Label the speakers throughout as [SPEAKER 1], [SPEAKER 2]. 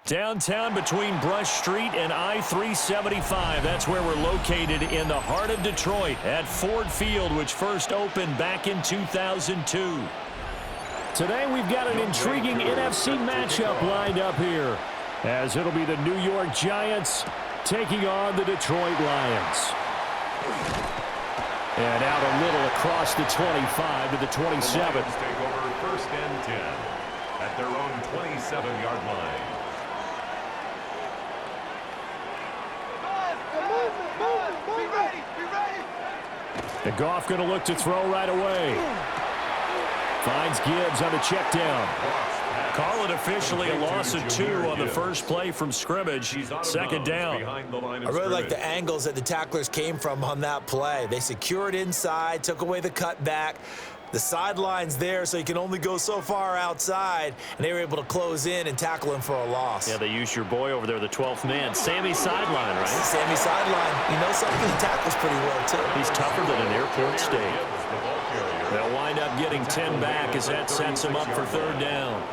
[SPEAKER 1] Downtown between Brush Street and I-375. That's where we're located in the heart of Detroit at Ford Field, which first opened back in 2002. Today we've got an intriguing NFC matchup lined up here, as it'll be the New York Giants taking on the Detroit Lions. And out a little across the 25 to the 27.
[SPEAKER 2] The Lions take over first and 10 at their own 27-yard line.
[SPEAKER 1] And Goff going to look to throw right away. Finds Gibbs on the check down. Call it officially a loss of 2 on the first play from scrimmage. Second down.
[SPEAKER 3] I really like the angles that the tacklers came from on that play. They secured inside, took away the cutback. The sideline's there, so you can only go so far outside, and they were able to close in and tackle him for a loss.
[SPEAKER 1] Yeah, they used your boy over there, the 12th man. Sammy sideline, right?
[SPEAKER 3] Sammy sideline. You know something? He tackles pretty well, too.
[SPEAKER 1] He's tougher than an airport steak. They'll wind up getting 10 back as that sets him up for third down.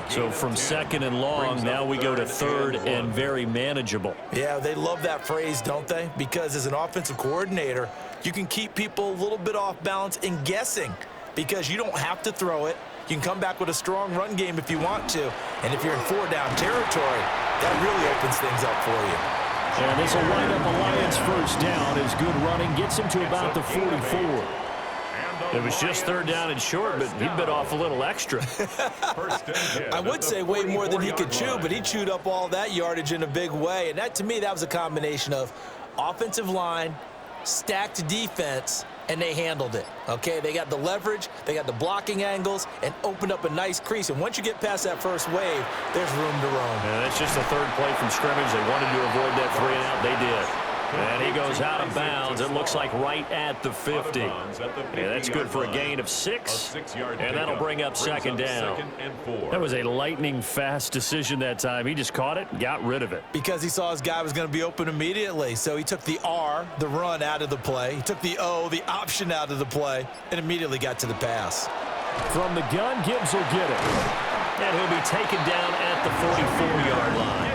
[SPEAKER 1] So from second and long, now we go to third and very manageable.
[SPEAKER 3] Yeah, they love that phrase, don't they? Because as an offensive coordinator, you can keep people a little bit off balance and guessing, because you don't have to throw it. You can come back with a strong run game if you want to. And if you're in 4-down territory, that really opens things up for you.
[SPEAKER 1] And this will wind up a Lions first down as good running gets him to about the 44. It was just third down and short, but he bit off a little extra.
[SPEAKER 3] I would say way more than he could chew, but he chewed up all that yardage in a big way. And that, to me, that was a combination of offensive line, stacked defense, and they handled it, okay? They got the leverage, they got the blocking angles, and opened up a nice crease. And once you get past that first wave, there's room to roam.
[SPEAKER 1] And that's just the third play from scrimmage. They wanted to avoid that 3 and out. They did. And he goes out of bounds. It looks like right at the 50. Yeah, that's good for a gain of 6. And that'll bring up second down. That was a lightning fast decision that time. He just caught it and got rid of it.
[SPEAKER 3] Because he saw his guy was going to be open immediately. So he took the R, the run, out of the play. He took the O, the option, out of the play, and immediately got to the pass.
[SPEAKER 1] From the gun, Gibbs will get it. And he'll be taken down at the 44-yard line.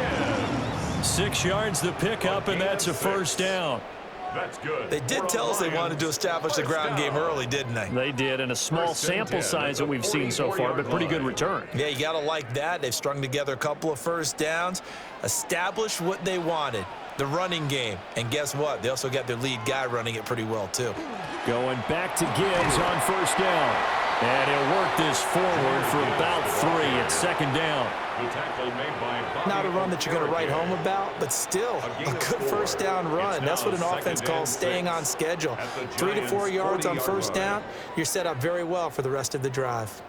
[SPEAKER 1] 6 yards the pickup, and that's a first down.
[SPEAKER 2] That's good.
[SPEAKER 3] They did tell us they wanted to establish the ground game early, didn't they?
[SPEAKER 1] They did, and a small sample size that we've seen so far, but pretty good return.
[SPEAKER 3] Yeah, you got to like that. They've strung together a couple of first downs, established what they wanted, the running game. And guess what? They also got their lead guy running it pretty well, too.
[SPEAKER 1] Going back to Gibbs on first down. And he'll work this forward for about 3 at second down.
[SPEAKER 3] Not a run that you're going to write home about, but still a good first down run. That's what an offense calls staying on schedule. 3 to 4 yards on first down, you're set up very well for the rest of the drive.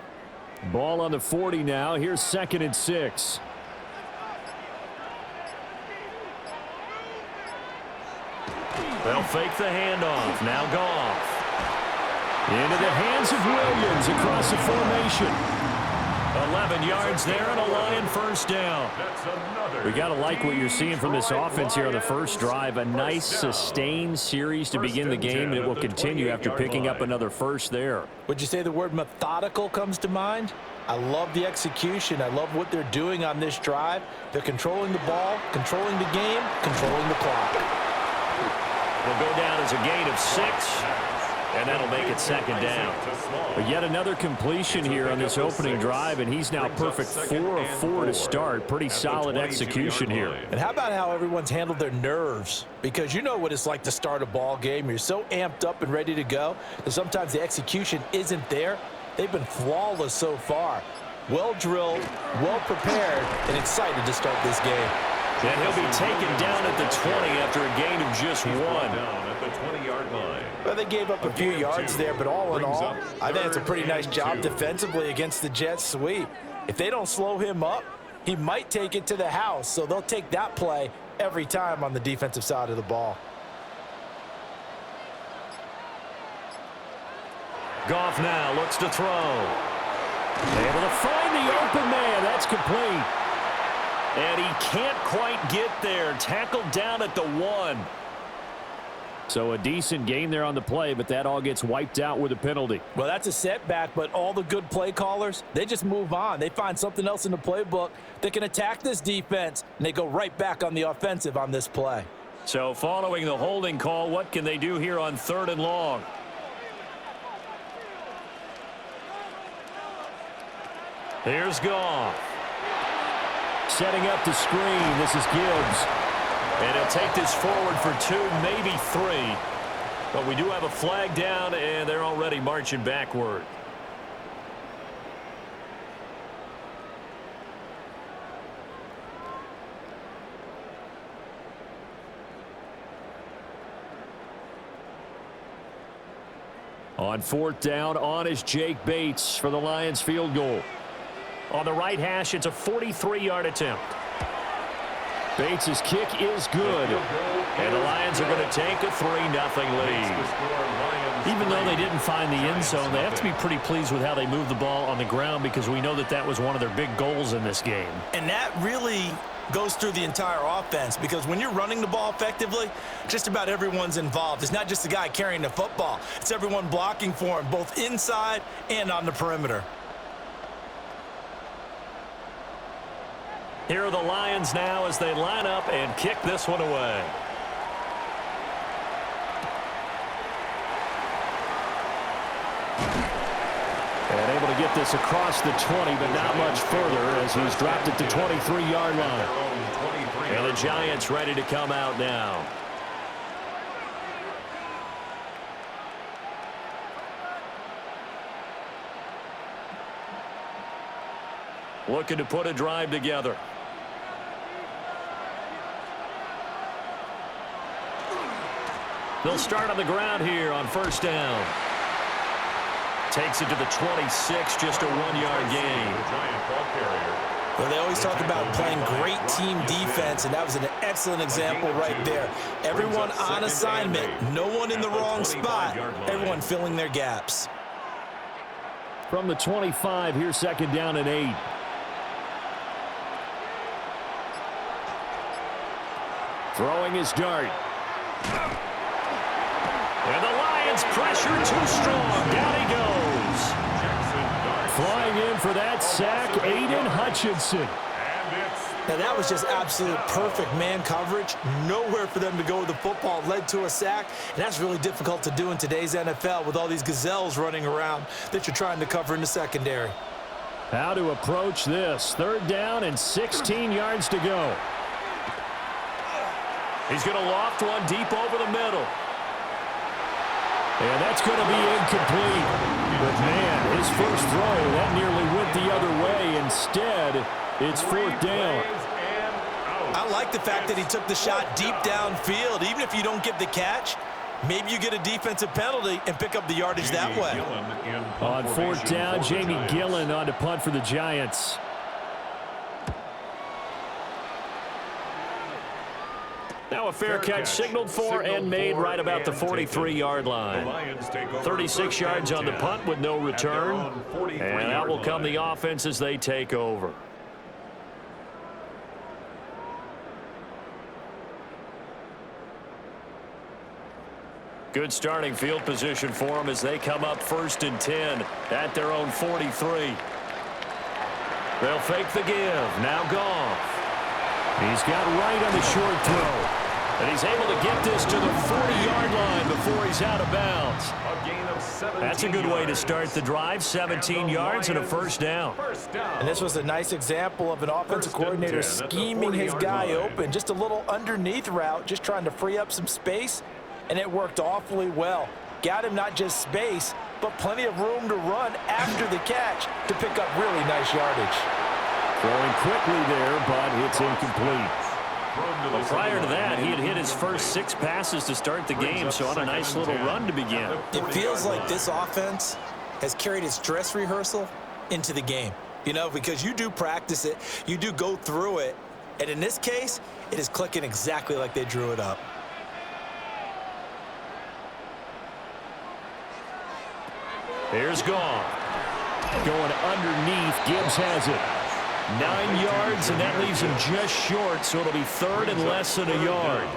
[SPEAKER 1] Ball on the 40 now. Here's second and 6. They'll fake the handoff. Now Goff. Into the hands of Williams across the formation. 11 yards there and a Lion first down. We got to like what you're seeing from this offense here on the first drive. A nice sustained series to begin the game, and it will continue after picking up another first there.
[SPEAKER 3] Would you say the word methodical comes to mind? I love the execution. I love what they're doing on this drive. They're controlling the ball, controlling the game, controlling the clock.
[SPEAKER 1] Will go down as a gain of 6. And that'll make it second down. But yet another completion here on this opening drive, and he's now perfect 4 of 4 to start. Pretty solid execution here.
[SPEAKER 3] And how about how everyone's handled their nerves? Because you know what it's like to start a ball game. You're so amped up and ready to go that sometimes the execution isn't there. They've been flawless so far. Well drilled, well prepared, and excited to start this game.
[SPEAKER 1] And he'll be taken down at the 20 after a gain of just 1.
[SPEAKER 2] Down at the 20-yard line.
[SPEAKER 3] Well, they gave up a few yards there, but all in all, I think it's a pretty nice job defensively against the Jets sweep. If they don't slow him up, he might take it to the house, so they'll take that play every time on the defensive side of the ball.
[SPEAKER 1] Goff now looks to throw. Able to find the open man. That's complete. And he can't quite get there. Tackled down at the 1. So a decent game there on the play, but that all gets wiped out with a penalty.
[SPEAKER 3] Well, that's a setback, but all the good play callers, they just move on. They find something else in the playbook that can attack this defense, and they go right back on the offensive on this play.
[SPEAKER 1] So following the holding call, what can they do here on 3rd and long? Here's Goff. Setting up the screen. This is Gibbs. And he'll take this forward for 2, maybe 3. But we do have a flag down, and they're already marching backward. On 4th down, on is Jake Bates for the Lions field goal. On the right hash, it's a 43-yard attempt. Bates' kick is good. And the Lions are going to take a 3-0 lead. Even though they didn't find the end zone, they have to be pretty pleased with how they moved the ball on the ground because we know that that was one of their big goals in this game.
[SPEAKER 3] And that really goes through the entire offense because when you're running the ball effectively, just about everyone's involved. It's not just the guy carrying the football. It's everyone blocking for him, both inside and on the perimeter.
[SPEAKER 1] Here are the Lions now as they line up and kick this one away. And able to get this across the 20, but not much further as he's dropped it to 23-yard line. And the Giants ready to come out now. Looking to put a drive together. They'll start on the ground here on 1st down. Takes it to the 26, just a 1-yard gain.
[SPEAKER 3] Well, they always talk about playing great team defense, and that was an excellent example right there. Everyone on assignment, no one in the wrong spot, everyone filling their gaps.
[SPEAKER 1] From the 25, here's 2nd down and 8. Throwing his dart. And the Lions pressure too strong. Down he goes. Flying in for that sack, Aiden Hutchinson.
[SPEAKER 3] Now that was just absolute perfect man coverage. Nowhere for them to go with the football. Led to a sack, and that's really difficult to do in today's NFL with all these gazelles running around that you're trying to cover in the secondary.
[SPEAKER 1] How to approach this. 3rd down and 16 yards to go. He's going to loft one deep over the middle. And that's going to be incomplete. But, man, his first throw, that nearly went the other way. Instead, it's 4th down.
[SPEAKER 3] I like the fact that he took the shot deep downfield. Even if you don't get the catch, maybe you get a defensive penalty and pick up the yardage that way.
[SPEAKER 1] On 4th down, Jamie Gillen on to punt for the Giants. Now a fair catch signaled for and made right about the 43-yard line. 36 yards on the punt with no return. And out will come the offense as they take over. Good starting field position for them as they come up 1st and 10 at their own 43. They'll fake the give. Now Goff. He's got right on the short throw. And he's able to get this to the 40-yard line before he's out of bounds. That's a good way to start the drive. 17 yards and a 1st down.
[SPEAKER 3] And this was a nice example of an offensive coordinator scheming his guy open. Just a little underneath route, just trying to free up some space. And it worked awfully well. Got him not just space, but plenty of room to run after the catch to pick up really nice yardage.
[SPEAKER 1] Throwing quickly there, but it's incomplete. Well, prior to that, he had hit his first 6 passes to start the game, so on a nice little run to begin.
[SPEAKER 3] It feels like this offense has carried its dress rehearsal into the game, you know, because you do practice it, you do go through it, and in this case, it is clicking exactly like they drew it up.
[SPEAKER 1] Here's Goff. Going underneath, Gibbs has it. 9 yards, and that leaves him just short, so it'll be 3rd and less than a yard.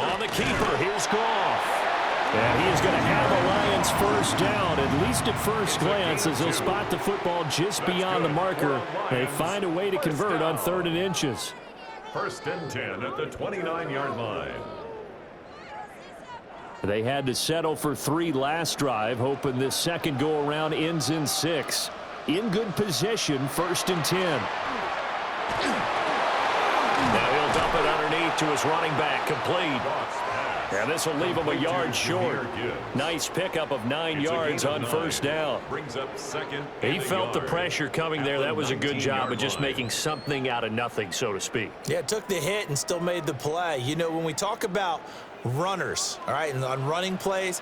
[SPEAKER 1] On the keeper, here's Goff. And he is going to have a Lions first down, at least at first glance, as he'll spot the football just beyond the marker. They find a way to convert on 3rd and inches.
[SPEAKER 2] 1st and 10 at the 29-yard line.
[SPEAKER 1] They had to settle for 3 last drive, hoping this second go-around ends in 6. In good position, 1st and 10. Now he'll dump it underneath to his running back, complete. And this will leave him a yard short. Nice pickup of 9 yards on 1st down. He felt the pressure coming there. That was a good job of just making something out of nothing, so to speak.
[SPEAKER 3] Yeah, took the hit and still made the play. You know, when we talk about runners, all right, and on running plays,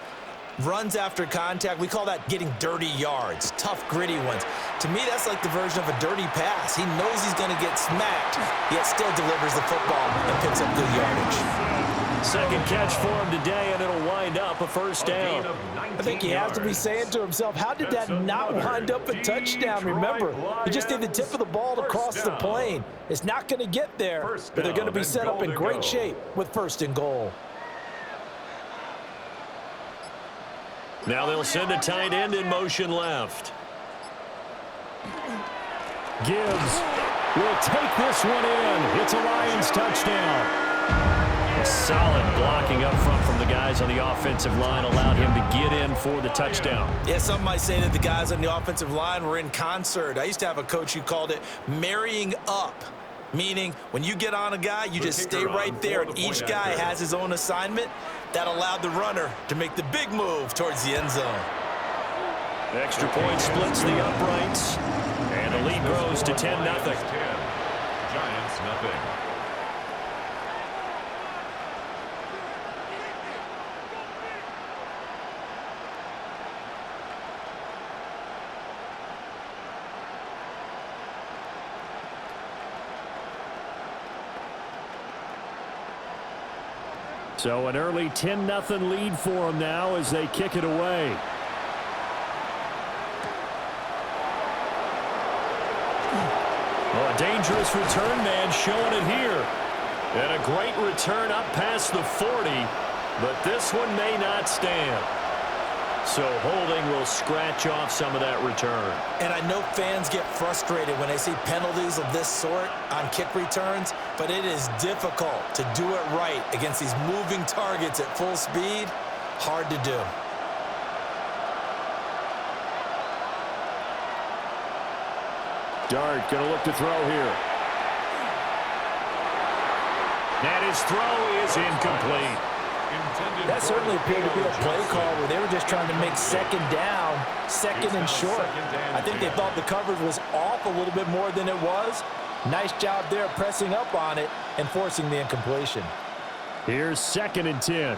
[SPEAKER 3] runs after contact, we call that getting dirty yards, tough, gritty ones. To me, that's like the version of a dirty pass. He knows he's going to get smacked, yet still delivers the football and picks up good yardage.
[SPEAKER 1] Second catch for him today, and it'll wind up a 1st down.
[SPEAKER 3] I think he has to be saying to himself, how did that not wind up a touchdown? Remember, he just need the tip of the ball to cross the plane. It's not going to get there, but they're going to be set up in great shape with 1st and goal.
[SPEAKER 1] Now they'll send a tight end in motion left. Gibbs will take this one in. It's a Lions touchdown. Solid blocking up front from the guys on the offensive line allowed him to get in for the touchdown.
[SPEAKER 3] Yeah, some might say that the guys on the offensive line were in concert. I used to have a coach who called it marrying up, meaning when you get on a guy, you just stay right there, and each guy has his own assignment. That allowed the runner to make the big move towards the end zone.
[SPEAKER 1] Extra point splits the uprights, and the lead grows to 10-0.
[SPEAKER 2] Giants nothing.
[SPEAKER 1] So an early 10-0 lead for them now as they kick it away. Well, a dangerous return man showing it here. And a great return up past the 40, but this one may not stand. So holding will scratch off some of that return.
[SPEAKER 3] And I know fans get frustrated when they see penalties of this sort on kick returns, but it is difficult to do it right against these moving targets at full speed. Hard to do.
[SPEAKER 1] Dart going to look to throw here. And his throw is incomplete.
[SPEAKER 3] That certainly appeared to be a play call where they were just trying to make 2nd down, 2nd and short. I think they thought the coverage was off a little bit more than it was. Nice job there pressing up on it and forcing the incompletion.
[SPEAKER 1] Here's 2nd and 10.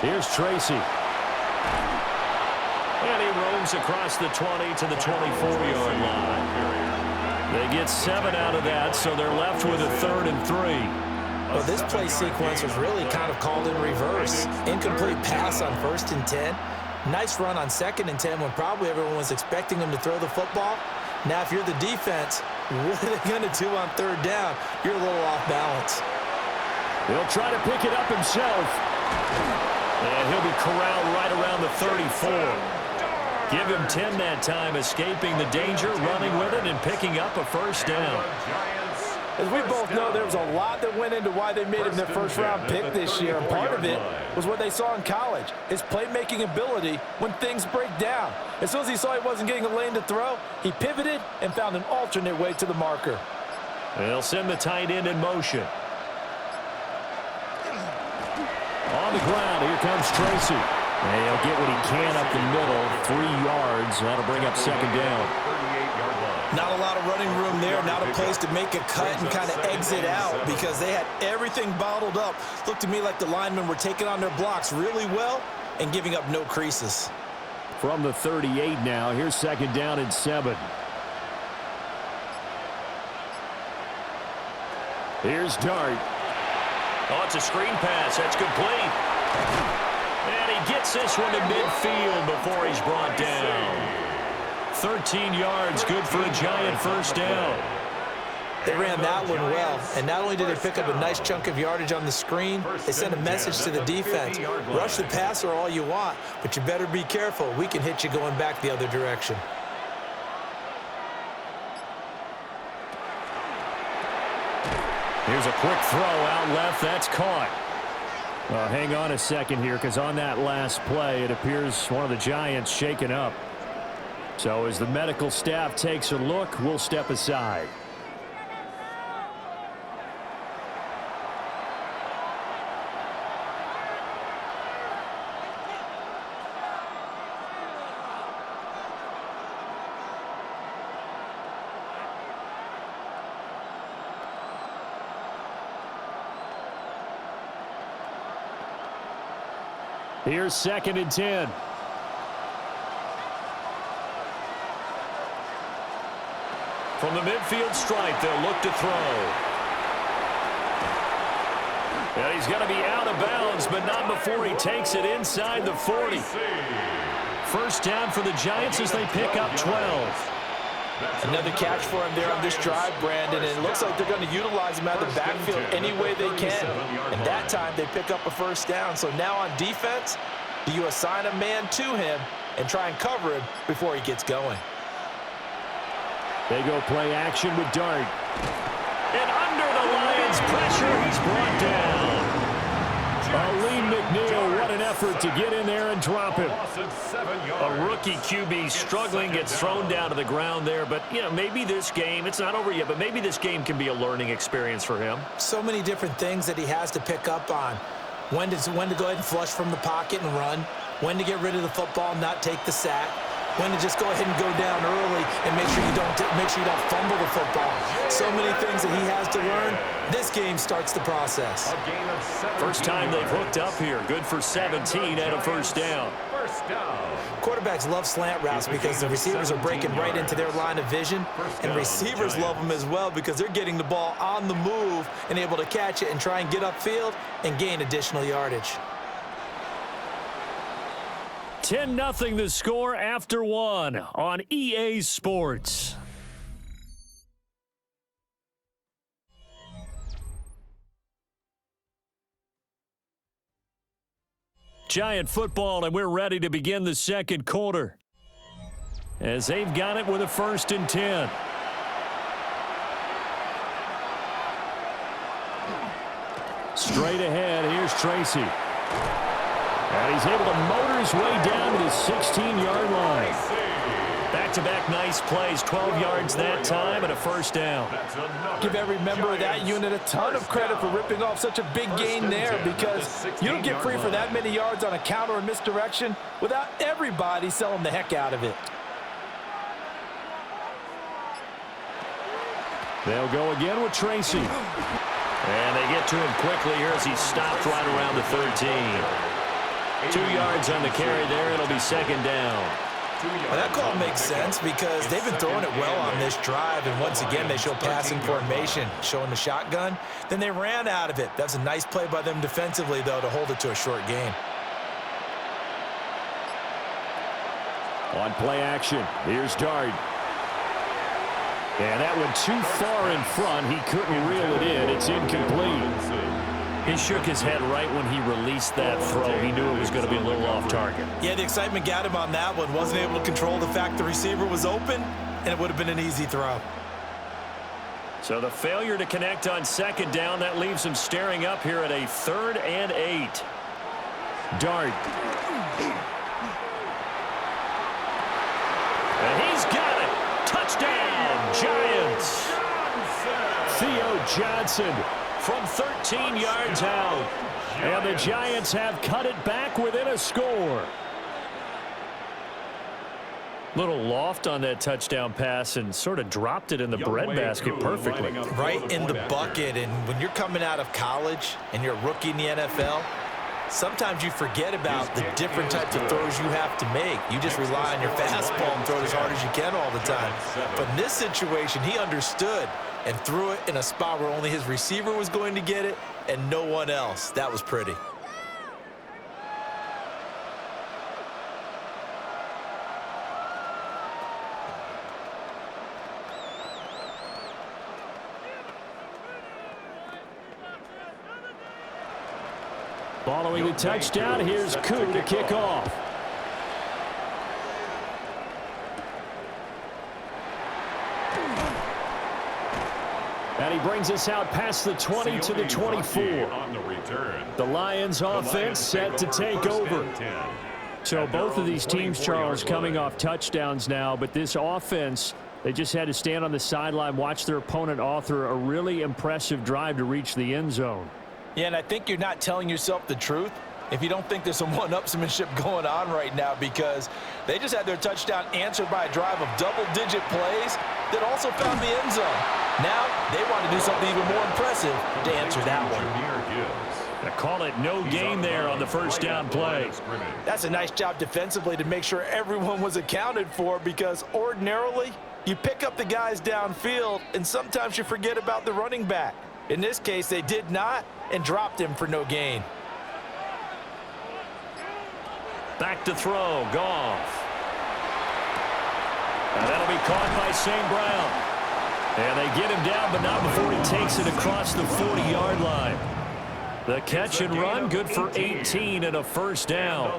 [SPEAKER 1] Here's Tracy. And he roams across the 20 to the 24-yard line. They get 7 out of that, so they're left with a 3rd and 3.
[SPEAKER 3] Well, this play sequence was really kind of called in reverse. Incomplete pass on 1st and 10. Nice run on 2nd and 10 when probably everyone was expecting him to throw the football. Now, if you're the defense, what are they going to do on 3rd down? You're a little off balance.
[SPEAKER 1] He'll try to pick it up himself. And he'll be corralled right around the 34. Give him 10 that time, escaping the danger, running with it, and picking up a 1st down.
[SPEAKER 3] As we both know, there was a lot that went into why they made him their 1st-round pick this year, and part of it was what they saw in college, his playmaking ability when things break down. As soon as he saw he wasn't getting a lane to throw, he pivoted and found an alternate way to the marker.
[SPEAKER 1] They'll send the tight end in motion. On the ground, here comes Tracy. And he'll get what he can up the middle, 3 yards. That'll bring up 2nd down.
[SPEAKER 3] Not a lot of running room there, not a place to make a cut and kind of exit out because they had everything bottled up. Looked to me like the linemen were taking on their blocks really well and giving up no creases.
[SPEAKER 1] From the 38 now, here's 2nd down and 7. Here's Dart. Oh, it's a screen pass. That's complete. And he gets this one to midfield before he's brought down. 13 yards, good for a Giant 1st down.
[SPEAKER 3] They ran that one well, and not only did they pick up a nice chunk of yardage on the screen, they sent a message to the defense. Rush the passer all you want, but you better be careful. We can hit you going back the other direction.
[SPEAKER 1] Here's a quick throw out left. That's caught. Well, hang on a second here, because on that last play, it appears one of the Giants shaken up. So as the medical staff takes a look, we'll step aside. Here's 2nd and 10. From the midfield stripe, they'll look to throw. And he's going to be out of bounds, but not before he takes it inside the 40. First down for the Giants as they pick up 12.
[SPEAKER 3] Another catch for him there on this drive, Brandon, and it looks like they're going to utilize him out of the backfield any way they can. And that time they pick up a first down. So now on defense, do you assign a man to him and try and cover him before he gets going?
[SPEAKER 1] They go play action with Dart. And under the Lions' pressure, he's brought down. Aleem McNeil, what an effort to get in there and drop him. A rookie QB struggling, gets thrown down to the ground there. But, you know, maybe this game, it's not over yet, but maybe this game can be a learning experience for him.
[SPEAKER 3] So many different things that he has to pick up on. When to go ahead and flush from the pocket and run. When to get rid of the football and not take the sack. When to just go ahead and go down early and make sure you don't fumble the football. So many things that he has to learn. This game starts the process.
[SPEAKER 1] First time they've hooked up here. Good for 17 and a first down.
[SPEAKER 3] Quarterbacks love slant routes because the receivers are breaking right into their line of vision, and receivers love them as well because they're getting the ball on the move and able to catch it and try and get upfield and gain additional yardage.
[SPEAKER 1] 10-0 the score after one on EA Sports. Giant football, and we're ready to begin the second quarter. As they've got it with a 1st and 10. Straight ahead, here's Tracy. And he's able to motor his way down to the 16-yard line. Back-to-back nice plays, 12 yards that time and a first down.
[SPEAKER 3] Give every member of that unit a ton of credit for ripping off such a big gain there, because you don't get free for that many yards on a counter or misdirection without everybody selling the heck out of it.
[SPEAKER 1] They'll go again with Tracy. And they get to him quickly here as he stopped right around the 13. 2 yards on the carry there. It'll be 2nd down.
[SPEAKER 3] Well, that call makes sense because they've been throwing it well on this drive, and once again they show passing formation, showing the shotgun. Then they ran out of it. That's a nice play by them defensively, though, to hold it to a short gain.
[SPEAKER 1] On play action, here's Dart. And that went too far in front. He couldn't reel it in. It's incomplete. He shook his head right when he released that throw. He knew it was going to be a little off target.
[SPEAKER 3] Yeah, the excitement got him on that one. Wasn't able to control the fact the receiver was open, and it would have been an easy throw.
[SPEAKER 1] So the failure to connect on 2nd down, that leaves him staring up here at a 3rd and 8. Dart. And he's got it. Touchdown, Giants. Theo Johnson from 13 yards out. And the Giants have cut it back within a score. Little loft on that touchdown pass and sort of dropped it in the breadbasket perfectly.
[SPEAKER 3] Right in the bucket. And when you're coming out of college and you're a rookie in the NFL, sometimes you forget about the different types of throws you have to make. You just rely on your fastball and throw it as hard as you can all the time. But in this situation, he understood and threw it in a spot where only his receiver was going to get it and no one else. That was pretty.
[SPEAKER 1] Following the touchdown, here's Koo to kick off. And he brings us out past the 20 to the 24. The Lions offense set to take over. So both of these teams, Charles, coming off touchdowns now, but this offense, they just had to stand on the sideline, watch their opponent author a really impressive drive to reach the end zone.
[SPEAKER 3] Yeah, and I think you're not telling yourself the truth if you don't think there's some one-upsmanship going on right now, because they just had their touchdown answered by a drive of double-digit plays that also found the end zone. Now they want to do something even more impressive to answer that one.
[SPEAKER 1] They call it no gain there on the first down play.
[SPEAKER 3] That's a nice job defensively to make sure everyone was accounted for, because ordinarily you pick up the guys downfield and sometimes you forget about the running back. In this case, they did not and dropped him for no gain.
[SPEAKER 1] Back to throw, Goff. And that'll be caught by St. Brown. And they get him down, but not before he takes it across the 40-yard line. The catch and run, good for 18 and a first down.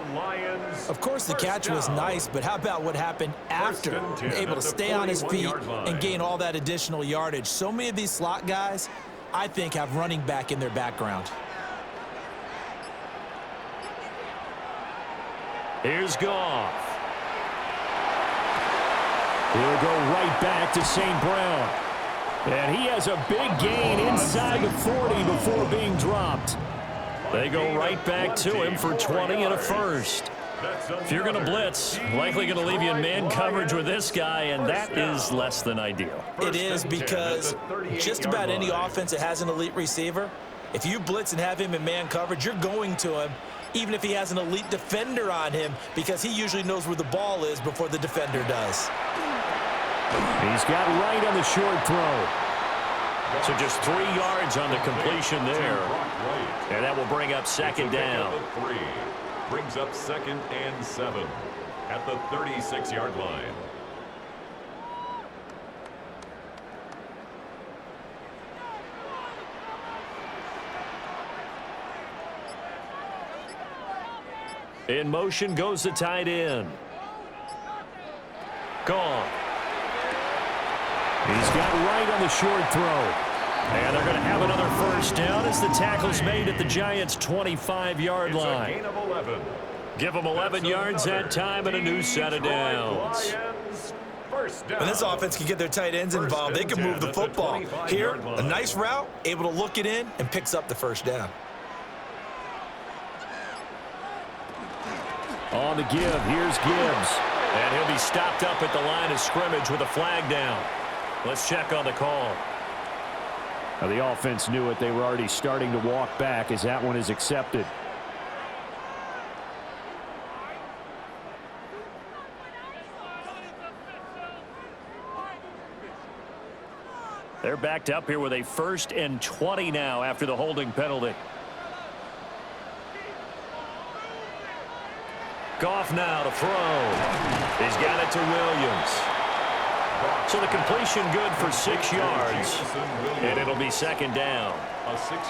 [SPEAKER 3] Of course, the catch was nice, but how about what happened after? Able to stay on his feet and gain all that additional yardage. So many of these slot guys, I think, have running back in their background.
[SPEAKER 1] Here's Goff. He'll go right back to St. Brown. And he has a big gain inside the 40 before being dropped. They go right back to him for 20 and a first. If you're going to blitz, likely going to leave you in man coverage with this guy, and that is less than ideal.
[SPEAKER 3] It is, because just about any offense that has an elite receiver, if you blitz and have him in man coverage, you're going to him, even if he has an elite defender on him, because he usually knows where the ball is before the defender does.
[SPEAKER 1] He's got right on the short throw. So just 3 yards on the completion there. And that will bring up second down.
[SPEAKER 2] Brings up 2nd and 7 at the 36-yard line.
[SPEAKER 1] In motion goes the tight end. Gone. He's got right on the short throw. And they're going to have another first down as the tackle's made at the Giants' 25-yard line.
[SPEAKER 2] Gain of 11.
[SPEAKER 1] Give them 11 yards that time and a new set of downs.
[SPEAKER 3] When this offense can get their tight ends involved, they can move the football. Here, a nice route, able to look it in, and picks up the first down.
[SPEAKER 1] On the give, here's Gibbs. And he'll be stopped up at the line of scrimmage with a flag down. Let's check on the call. Now, the offense knew it. They were already starting to walk back as that one is accepted. They're backed up here with a 1st and 20 now after the holding penalty. Goff now to throw. He's got it to Williams. So the completion good for 6 yards. And it'll be second down.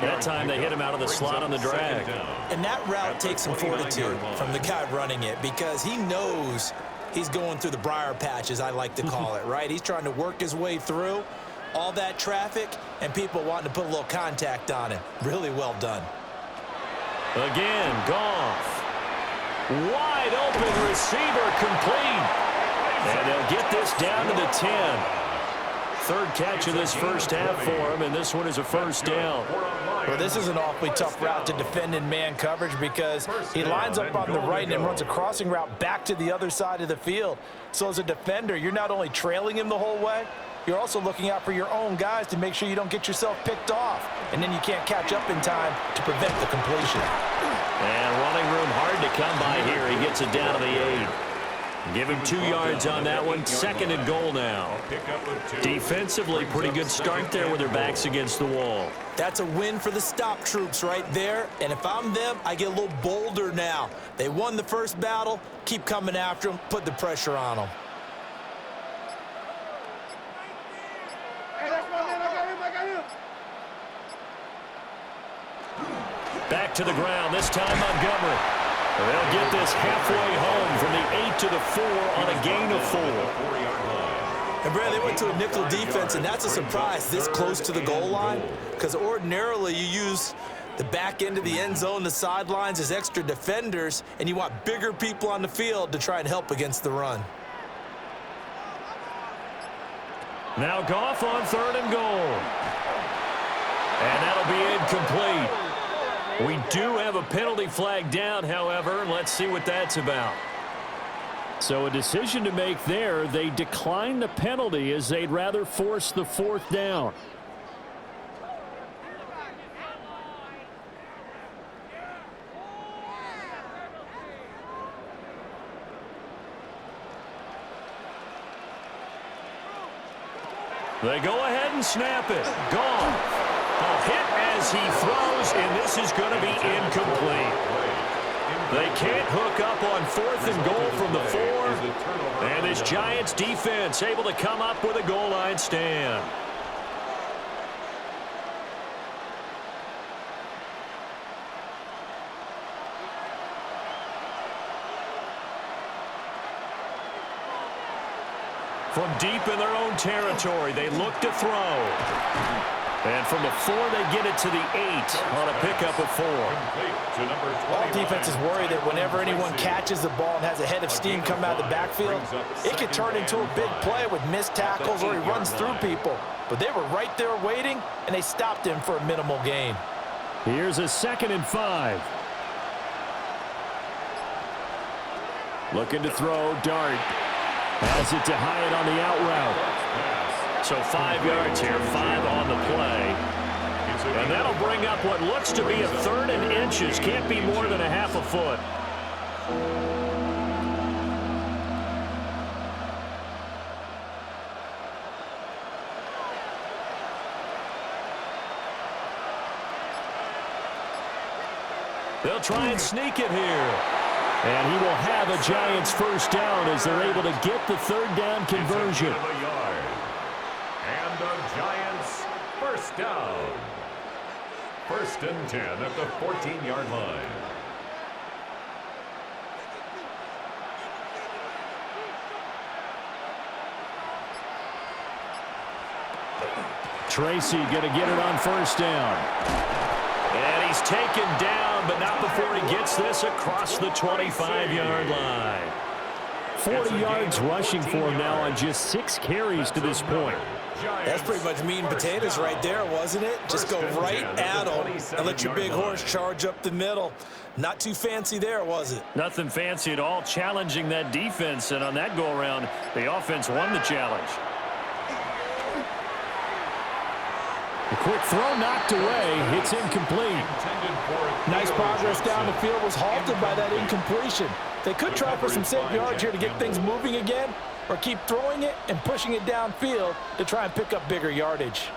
[SPEAKER 1] That time they hit him out of the slot on the drag.
[SPEAKER 3] And that route takes some fortitude from the guy running it, because he knows he's going through the briar patch, as I like to call it, right? He's trying to work his way through all that traffic and people wanting to put a little contact on him. Really well done.
[SPEAKER 1] Again, Goff. Wide open receiver, complete. And they'll get this down to the 10. 3rd catch of this first half for him, and this one is a first down.
[SPEAKER 3] Well, this is an awfully tough route to defend in man coverage, because he lines up on the right and then runs a crossing route back to the other side of the field. So as a defender, you're not only trailing him the whole way, you're also looking out for your own guys to make sure you don't get yourself picked off. And then you can't catch up in time to prevent the completion.
[SPEAKER 1] And running room hard to come by here. He gets it down to the 8. Give him 2 yards on that one. 2nd and goal now. Defensively, pretty good start there with their backs against the wall.
[SPEAKER 3] That's a win for the stop troops right there. And if I'm them, I get a little bolder now. They won the first battle. Keep coming after them. Put the pressure on them.
[SPEAKER 1] Back to the ground, this time Montgomery. They'll get this halfway home from the 8 to the 4 on a gain of 4.
[SPEAKER 3] And, Brad, they went to a nickel defense, and that's a surprise this close to the goal line, because ordinarily you use the back end of the end zone, the sidelines as extra defenders, and you want bigger people on the field to try and help against the run.
[SPEAKER 1] Now Goff on 3rd and goal. And that'll be incomplete. We do have a penalty flag down, however. Let's see what that's about. So a decision to make there. They decline the penalty as they'd rather force the 4th down. They go ahead and snap it. Goff. A hit as he throws, and this is going to be incomplete. They can't hook up on 4th and goal from the 4. And this Giants defense able to come up with a goal line stand. From deep in their own territory, they look to throw. And from the 4, they get it to the 8 on a pickup of 4.
[SPEAKER 3] All defenses worry that whenever anyone catches the ball and has a head of steam come out of the backfield, it could turn into a big play with missed tackles or he runs through people. But they were right there waiting, and they stopped him for a minimal gain.
[SPEAKER 1] Here's a 2nd and 5. Looking to throw, Dart. Has it to Hyatt on the out route. So 5 yards here, 5 on the play. And that'll bring up what looks to be a 3rd and inches. Can't be more than a half a foot. They'll try and sneak it here. And he will have a Giants 1st down as they're able to get the 3rd down conversion.
[SPEAKER 2] And the Giants 1st down. 1st and 10 at the 14-yard line.
[SPEAKER 1] Tracy going to get it on 1st down. And he's taken down, but not before he gets this across the 25-yard line. 40 yards rushing for him now on just 6 carries to this point.
[SPEAKER 3] That's pretty much meat and potatoes right there, wasn't it? Just go right at him and let your big horse charge up the middle. Not too fancy there, was it?
[SPEAKER 1] Nothing fancy at all, challenging that defense, and on that go-around, the offense won the challenge. A quick throw knocked away. It's incomplete.
[SPEAKER 3] Nice progress down the field was halted by that incompletion. They could try for some safe yards here to get things moving again, or keep throwing it and pushing it downfield to try and pick up bigger yardage.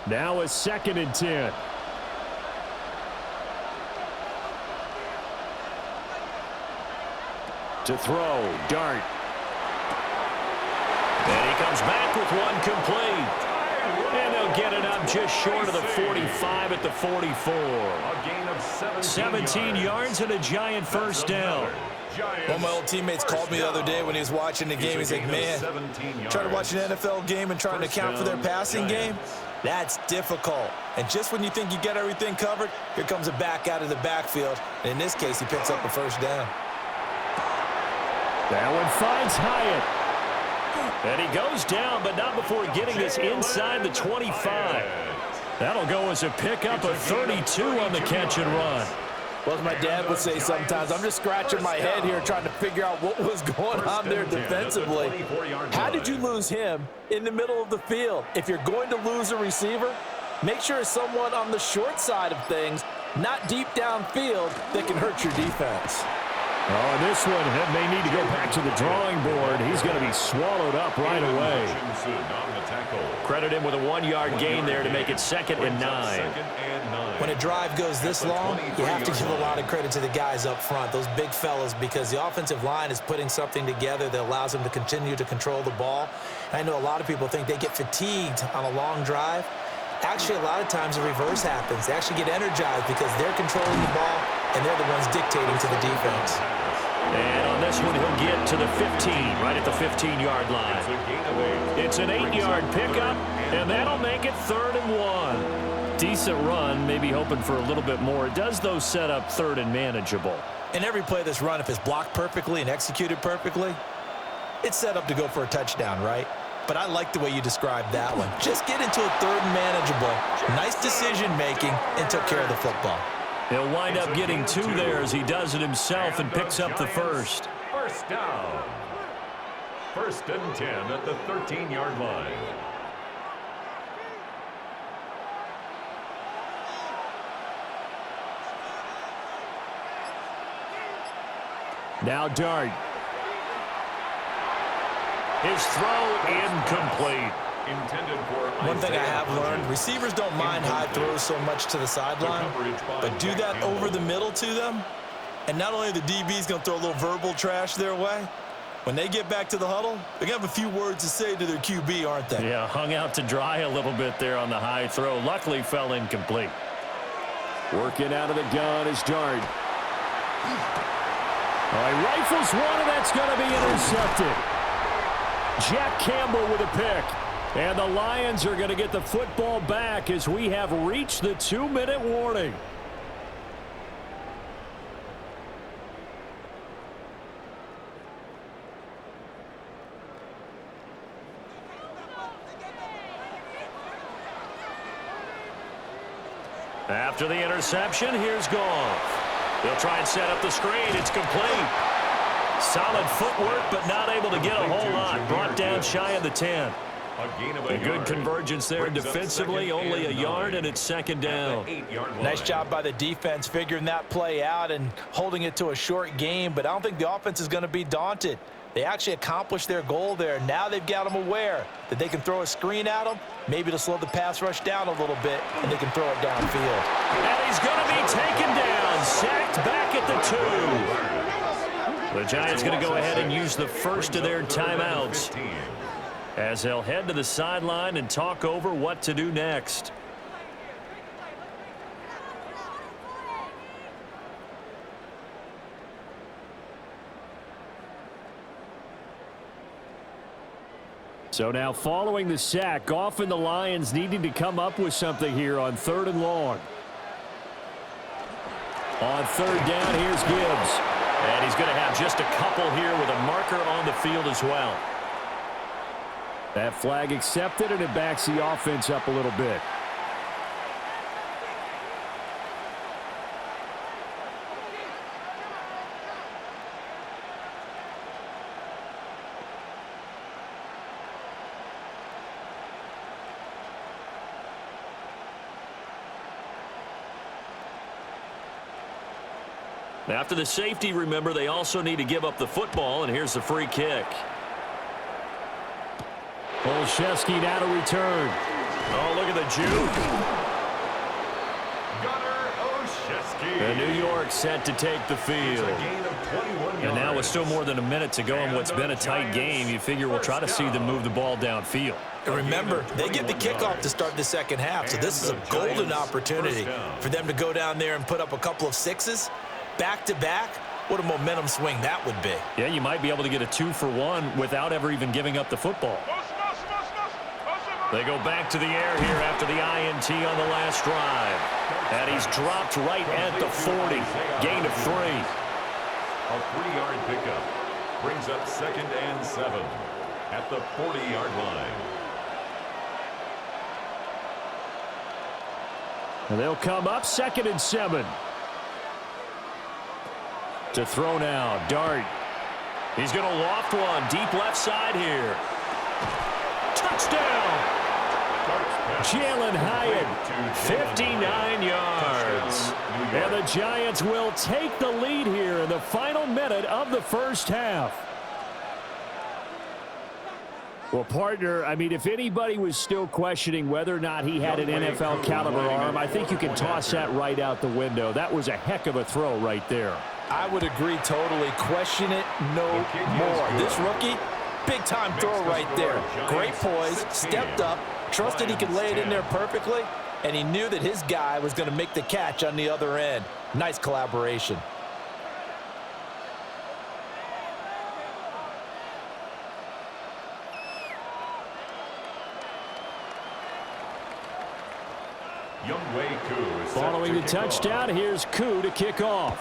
[SPEAKER 1] Now a 2nd and 10. To throw, Dart. And he comes back with one complete. And they'll get it up just short of the 45 at the 44.
[SPEAKER 2] A gain of
[SPEAKER 1] 17 yards and a Giant 1st down.
[SPEAKER 3] One of my old teammates called me the other day when he was watching the game. He's like, man, trying to watch an NFL game and trying to account for their passing game, that's difficult. And just when you think you get everything covered, here comes a back out of the backfield. And in this case, he picks up a 1st down.
[SPEAKER 1] That one finds Hyatt. And he goes down, but not before getting this inside the 25. That'll go as a pickup of 32 on the catch and run.
[SPEAKER 3] Well, as my dad would say sometimes, I'm just scratching my head here trying to figure out what was going on there defensively. How did you lose him in the middle of the field? If you're going to lose a receiver, make sure it's someone on the short side of things, not deep downfield, that can hurt your defense.
[SPEAKER 1] Oh, and this one may need to go back to the drawing board. He's going to be swallowed up right away. Credit him with a 1-yard gain there to make it 2nd and 9.
[SPEAKER 3] When a drive goes this long, you have to give a lot of credit to the guys up front, those big fellas, because the offensive line is putting something together that allows them to continue to control the ball. And I know a lot of people think they get fatigued on a long drive. Actually, a lot of times the reverse happens. They actually get energized because they're controlling the ball, and they're the ones dictating to the defense.
[SPEAKER 1] And on this one, he'll get to the 15, right at the 15-yard line. It's an 8-yard pickup, and that'll make it 3rd and 1. Decent run, maybe hoping for a little bit more. It does, though, set up 3rd and manageable.
[SPEAKER 3] And every play of this run, if it's blocked perfectly and executed perfectly, it's set up to go for a touchdown, right? But I like the way you described that one. Just get into a 3rd and manageable, nice decision-making, and took care of the football.
[SPEAKER 1] He'll wind up getting 2 there as he does it himself and picks up the first.
[SPEAKER 2] First down. 1st and 10 at the 13-yard line.
[SPEAKER 1] Now Dart. His throw incomplete.
[SPEAKER 2] Intended for
[SPEAKER 3] one thing I have learned, receivers don't mind high throws so much to the sideline, but do that over the middle to them, and not only are the DBs going to throw a little verbal trash their way, when they get back to the huddle, they're going to have a few words to say to their QB, aren't they?
[SPEAKER 1] Yeah, hung out to dry a little bit there on the high throw. Luckily, fell incomplete. Working out of the gun is Dart. All right, rifles one, and that's going to be intercepted. Jack Campbell with a pick. And the Lions are going to get the football back as we have reached the 2-minute warning. After the interception, here's Goff. They'll try and set up the screen. It's complete. Solid footwork, but not able to get a whole lot. Brought down shy of the 10. A good convergence there defensively, only a yard, and it's 2nd down.
[SPEAKER 3] Nice job by the defense figuring that play out and holding it to a short game, but I don't think the offense is going to be daunted. They actually accomplished their goal there. Now they've got them aware that they can throw a screen at them, maybe to slow the pass rush down a little bit, and they can throw it downfield.
[SPEAKER 1] And he's going to be taken down, sacked back at the 2. The Giants going to go ahead and use the first of their timeouts, as they'll head to the sideline and talk over what to do next. So now following the sack, Goff and the Lions needing to come up with something here on 3rd and long. On 3rd down, here's Gibbs. And he's going to have just a couple here with a marker on the field as well. That flag accepted, and it backs the offense up a little bit. After the safety, remember, they also need to give up the football, and here's the free kick. Olszewski now to return. Oh, look at the juke. And New York set to take the field. And now with still more than a minute to go in what's been a tight game, you figure we'll try to see them move the ball downfield.
[SPEAKER 3] And remember, they get the kickoff to start the 2nd half, so this is a golden opportunity for them to go down there and put up a couple of 6s back-to-back. What a momentum swing that would be.
[SPEAKER 1] Yeah, you might be able to get a 2-for-1 without ever even giving up the football. They go back to the air here after the INT on the last drive. And he's dropped right at the 40. Gain of 3.
[SPEAKER 2] A 3-yard pickup brings up 2nd and 7 at the 40-yard line.
[SPEAKER 1] And they'll come up 2nd and 7. To throw now, Dart. He's going to loft one deep left side here. Touchdown! Jalen Hyatt, 59 yards. And the Giants will take the lead here in the final minute of the first half. Well, partner, I mean, if anybody was still questioning whether or not he had an NFL caliber arm, I think you can toss that right out the window. That was a heck of a throw right there.
[SPEAKER 3] I would agree totally. Question it no more. This rookie, Big-time throw right there. Great poise, stepped up, trusted he could lay it in there perfectly, and he knew that his guy was going to make the catch on the other end. Nice collaboration.
[SPEAKER 1] Following the touchdown, here's Koo to kick off.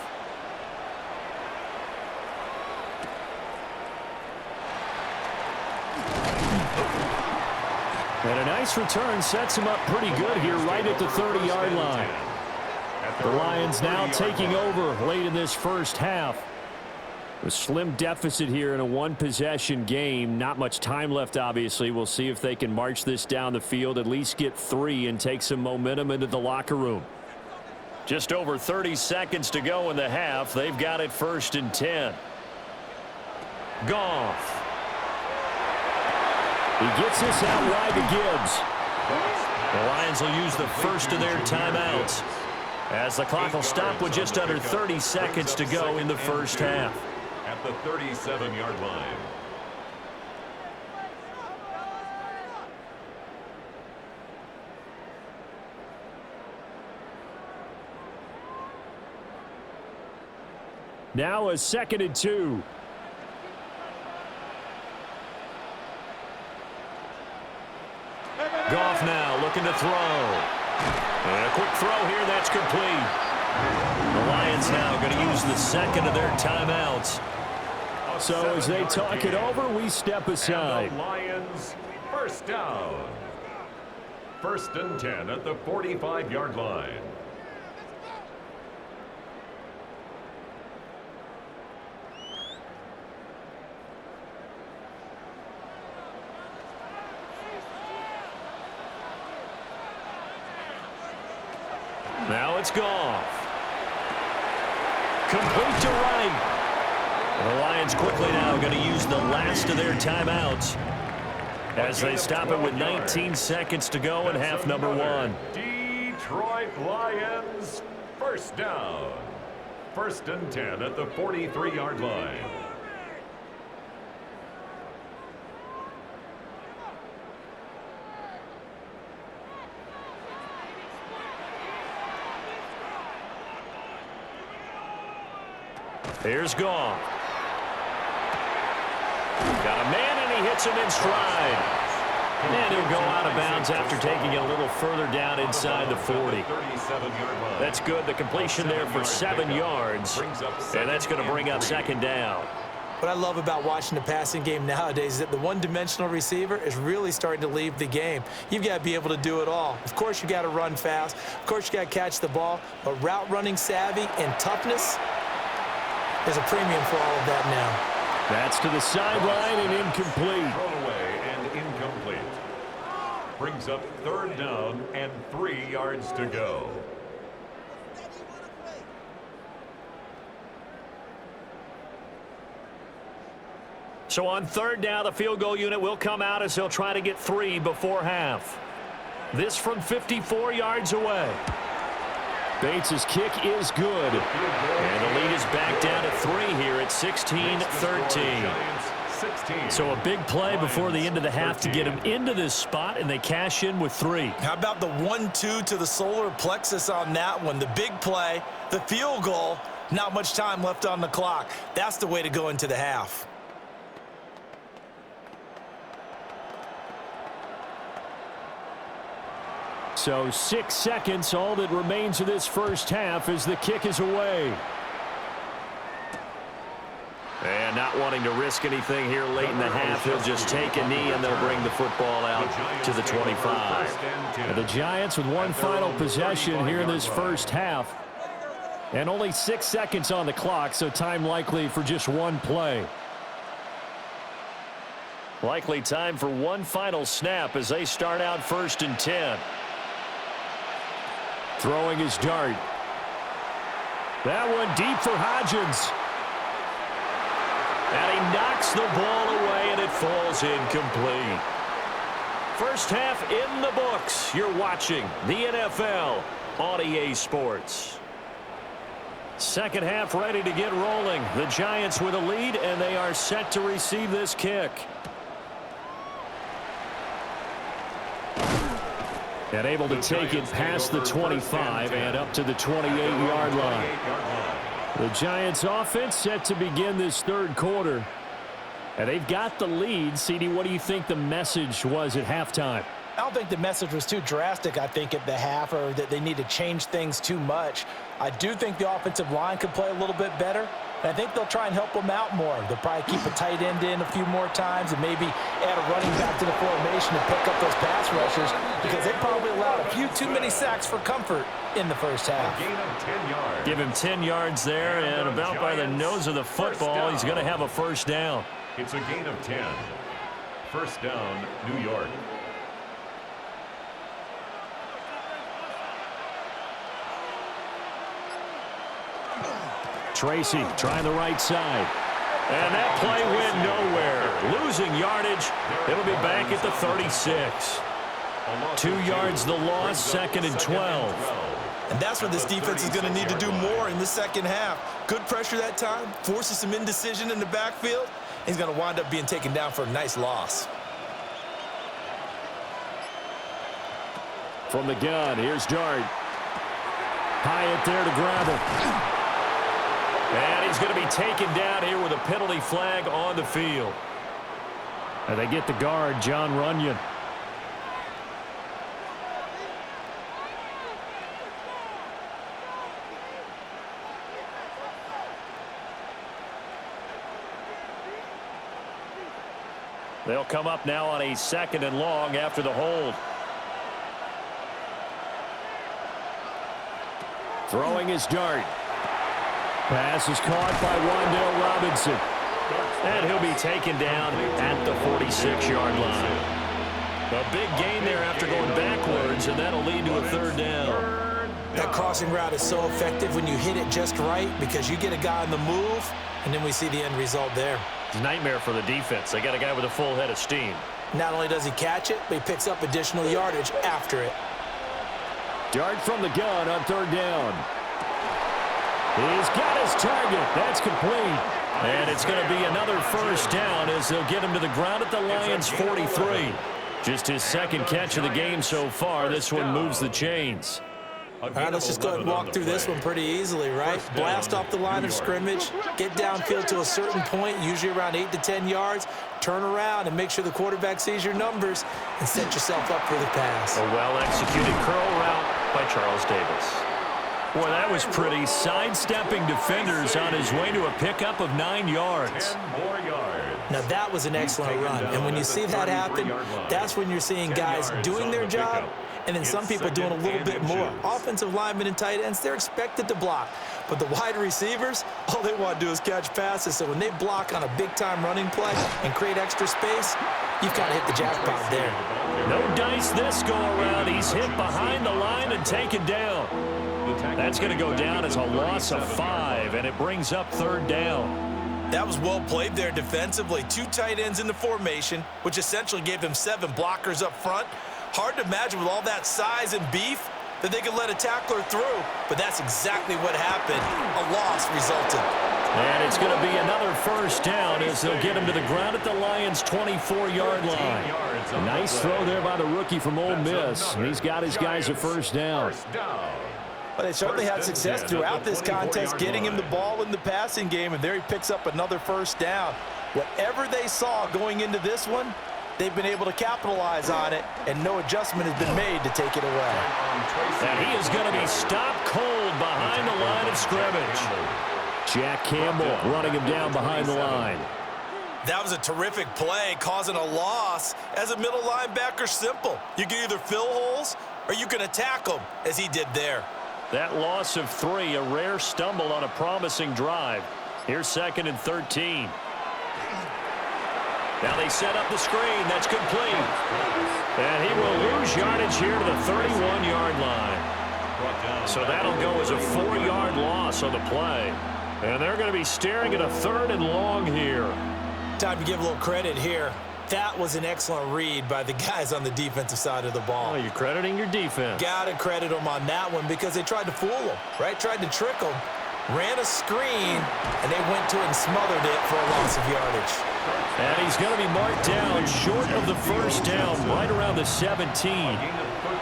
[SPEAKER 1] And a nice return sets him up pretty good here right at the 30-yard line. The Lions now taking over late in this first half. A slim deficit here in a one-possession game. Not much time left, obviously. We'll see if they can march this down the field, at least get 3, and take some momentum into the locker room. Just over 30 seconds to go in the half. They've got it 1st and 10. Goff. He gets this out wide to Gibbs. The Lions will use the first of their timeouts, as the clock will stop with just under 30 seconds to go in the first half.
[SPEAKER 2] At the 37-yard line.
[SPEAKER 1] Now a 2nd and 2. Goff now looking to throw. And a quick throw here, that's complete. The Lions now going to use the second of their timeouts. So as they talk it over, we step aside.
[SPEAKER 2] And the Lions first down. 1st and 10 at the 45-yard line.
[SPEAKER 1] Now it's Goff. Complete to right. The Lions quickly now going to use the last of their timeouts as they stop it with 19 seconds to go in half number 1.
[SPEAKER 2] Detroit Lions first down. 1st and 10 at the 43-yard line.
[SPEAKER 1] Here's Goff. Got a man, and he hits him in stride. And he'll go out of bounds after taking it a little further down inside the 40. That's good. The completion there for 7 yards. And that's going to bring up 2nd down.
[SPEAKER 3] What I love about watching the passing game nowadays is that the one-dimensional receiver is really starting to leave the game. You've got to be able to do it all. Of course, you got to run fast. Of course, you got to catch the ball. But route running savvy and toughness, there's a premium for all of that now.
[SPEAKER 1] That's to the sideline and incomplete.
[SPEAKER 2] Throwaway and incomplete. Brings up 3rd down and 3 yards to go.
[SPEAKER 1] So on 3rd down, the field goal unit will come out as they'll try to get 3 before half. This from 54 yards away. Bates' kick is good. And the lead is back down to 3 here at 16-13. So a big play before the end of the half to get him into this spot, and they cash in with 3.
[SPEAKER 3] How about the 1-2 to the solar plexus on that one? The big play, the field goal, not much time left on the clock. That's the way to go into the half.
[SPEAKER 1] So 6 seconds, all that remains of this first half as the kick is away. And not wanting to risk anything here late in the half, he'll just take a knee and they'll bring the football out to the 25. And the Giants with one final possession here in this first half. And only 6 seconds on the clock, so time likely for just one play. Likely time for one final snap as they start out 1st and 10. Throwing his dart. That one deep for Hodgins. And he knocks the ball away, and it falls incomplete. First half in the books. You're watching the NFL on EA Sports. Second half ready to get rolling. The Giants with a lead, and they are set to receive this kick. And able to take it past the 25 and up to the 28-yard line. The Giants offense set to begin this third quarter. And they've got the lead. CD, what do you think the message was at halftime?
[SPEAKER 3] I don't think the message was too drastic, I think, at the half, or that they need to change things too much. I do think the offensive line could play a little bit better. And I think they'll try and help them out more. They'll probably keep a tight end in a few more times and maybe add a running back to the formation to pick up those pass rushers, because they probably allowed a few too many sacks for comfort in the first half.
[SPEAKER 2] Gain of 10 yards.
[SPEAKER 1] Give him 10 yards there, and about by the nose of the football, he's going to have a first down.
[SPEAKER 2] It's a gain of 10. First down, New York.
[SPEAKER 1] Tracy trying the right side. And that play went nowhere. Losing yardage. It'll be back at the 36. 2 yards the loss, second and 12.
[SPEAKER 3] And that's what this defense is going to need to do more in the second half. Good pressure that time, forces some indecision in the backfield. He's going to wind up being taken down for a nice loss.
[SPEAKER 1] From the gun, here's Dart. Hyatt there to grab him. And he's going to be taken down here with a penalty flag on the field. And they get the guard, John Runyon. They'll come up now on a second and long after the hold. Throwing his Dart. Pass is caught by Wan'Dale Robinson. And he'll be taken down at the 46-yard line. A big gain there after going backwards, and that'll lead to a third down.
[SPEAKER 3] That crossing route is so effective when you hit it just right, because you get a guy on the move, and then we see the end result there.
[SPEAKER 1] It's a nightmare for the defense. They got a guy with a full head of steam.
[SPEAKER 3] Not only does he catch it, but he picks up additional yardage after it.
[SPEAKER 1] Dart from the gun on third down. He's got his target. That's complete. And it's going to be another first down as they'll get him to the ground at the Lions' 43. Just his second catch of the game so far. This one moves the chains.
[SPEAKER 3] All right, let's just go ahead and walk through this one pretty easily, right? Blast off the line of scrimmage, get downfield to a certain point, usually around 8 to 10 yards, turn around and make sure the quarterback sees your numbers and set yourself up for the pass.
[SPEAKER 1] A well-executed curl route by Charles Davis. Boy, that was pretty. Sidestepping defenders on his way to a pickup of 9 yards.
[SPEAKER 2] 10 more yards.
[SPEAKER 3] Now, that was an excellent run. And when you see that happen, that's when you're seeing guys doing their job, and then some people doing a little bit more. Offensive linemen and tight ends, they're expected to block. But the wide receivers, all they want to do is catch passes. So when they block on a big-time running play and create extra space, you've kind of hit the jackpot there.
[SPEAKER 1] No dice this go-around. He's hit behind the line and taken down. That's going to go down as a loss of 5, and it brings up third down.
[SPEAKER 3] That was well played there defensively. 2 tight ends in the formation, which essentially gave them 7 blockers up front. Hard to imagine with all that size and beef that they could let a tackler through, but that's exactly what happened. A loss resulted.
[SPEAKER 1] And it's going to be another first down as they'll get him to the ground at the Lions' 24-yard line. A nice throw there by the rookie from Ole Miss, and he's got his guys a first down.
[SPEAKER 3] Well, they certainly had success throughout this contest getting him the ball in the passing game, and there he picks up another first down. Whatever they saw going into this one, they've been able to capitalize on it, and no adjustment has been made to take it away.
[SPEAKER 1] And he is going to be stopped cold behind the line of scrimmage. Jack Campbell running him down behind the line.
[SPEAKER 3] That was a terrific play, causing a loss. As a middle linebacker, simple. You can either fill holes or you can attack them, as he did there.
[SPEAKER 1] That loss of 3, a rare stumble on a promising drive. Here's second and 13. Now they set up the screen. That's complete. And he will lose yardage here to the 31-yard line. So that'll go as a 4-yard loss on the play. And they're going to be staring at a third and long here.
[SPEAKER 3] Time to give a little credit here. That was an excellent read by the guys on the defensive side of the ball.
[SPEAKER 1] Oh, you're crediting your defense.
[SPEAKER 3] Got to credit them on that one because they tried to fool them, right? Tried to trick them, ran a screen, and they went to it and smothered it for a loss of yardage.
[SPEAKER 1] And he's going to be marked down short of the first down, right around the 17.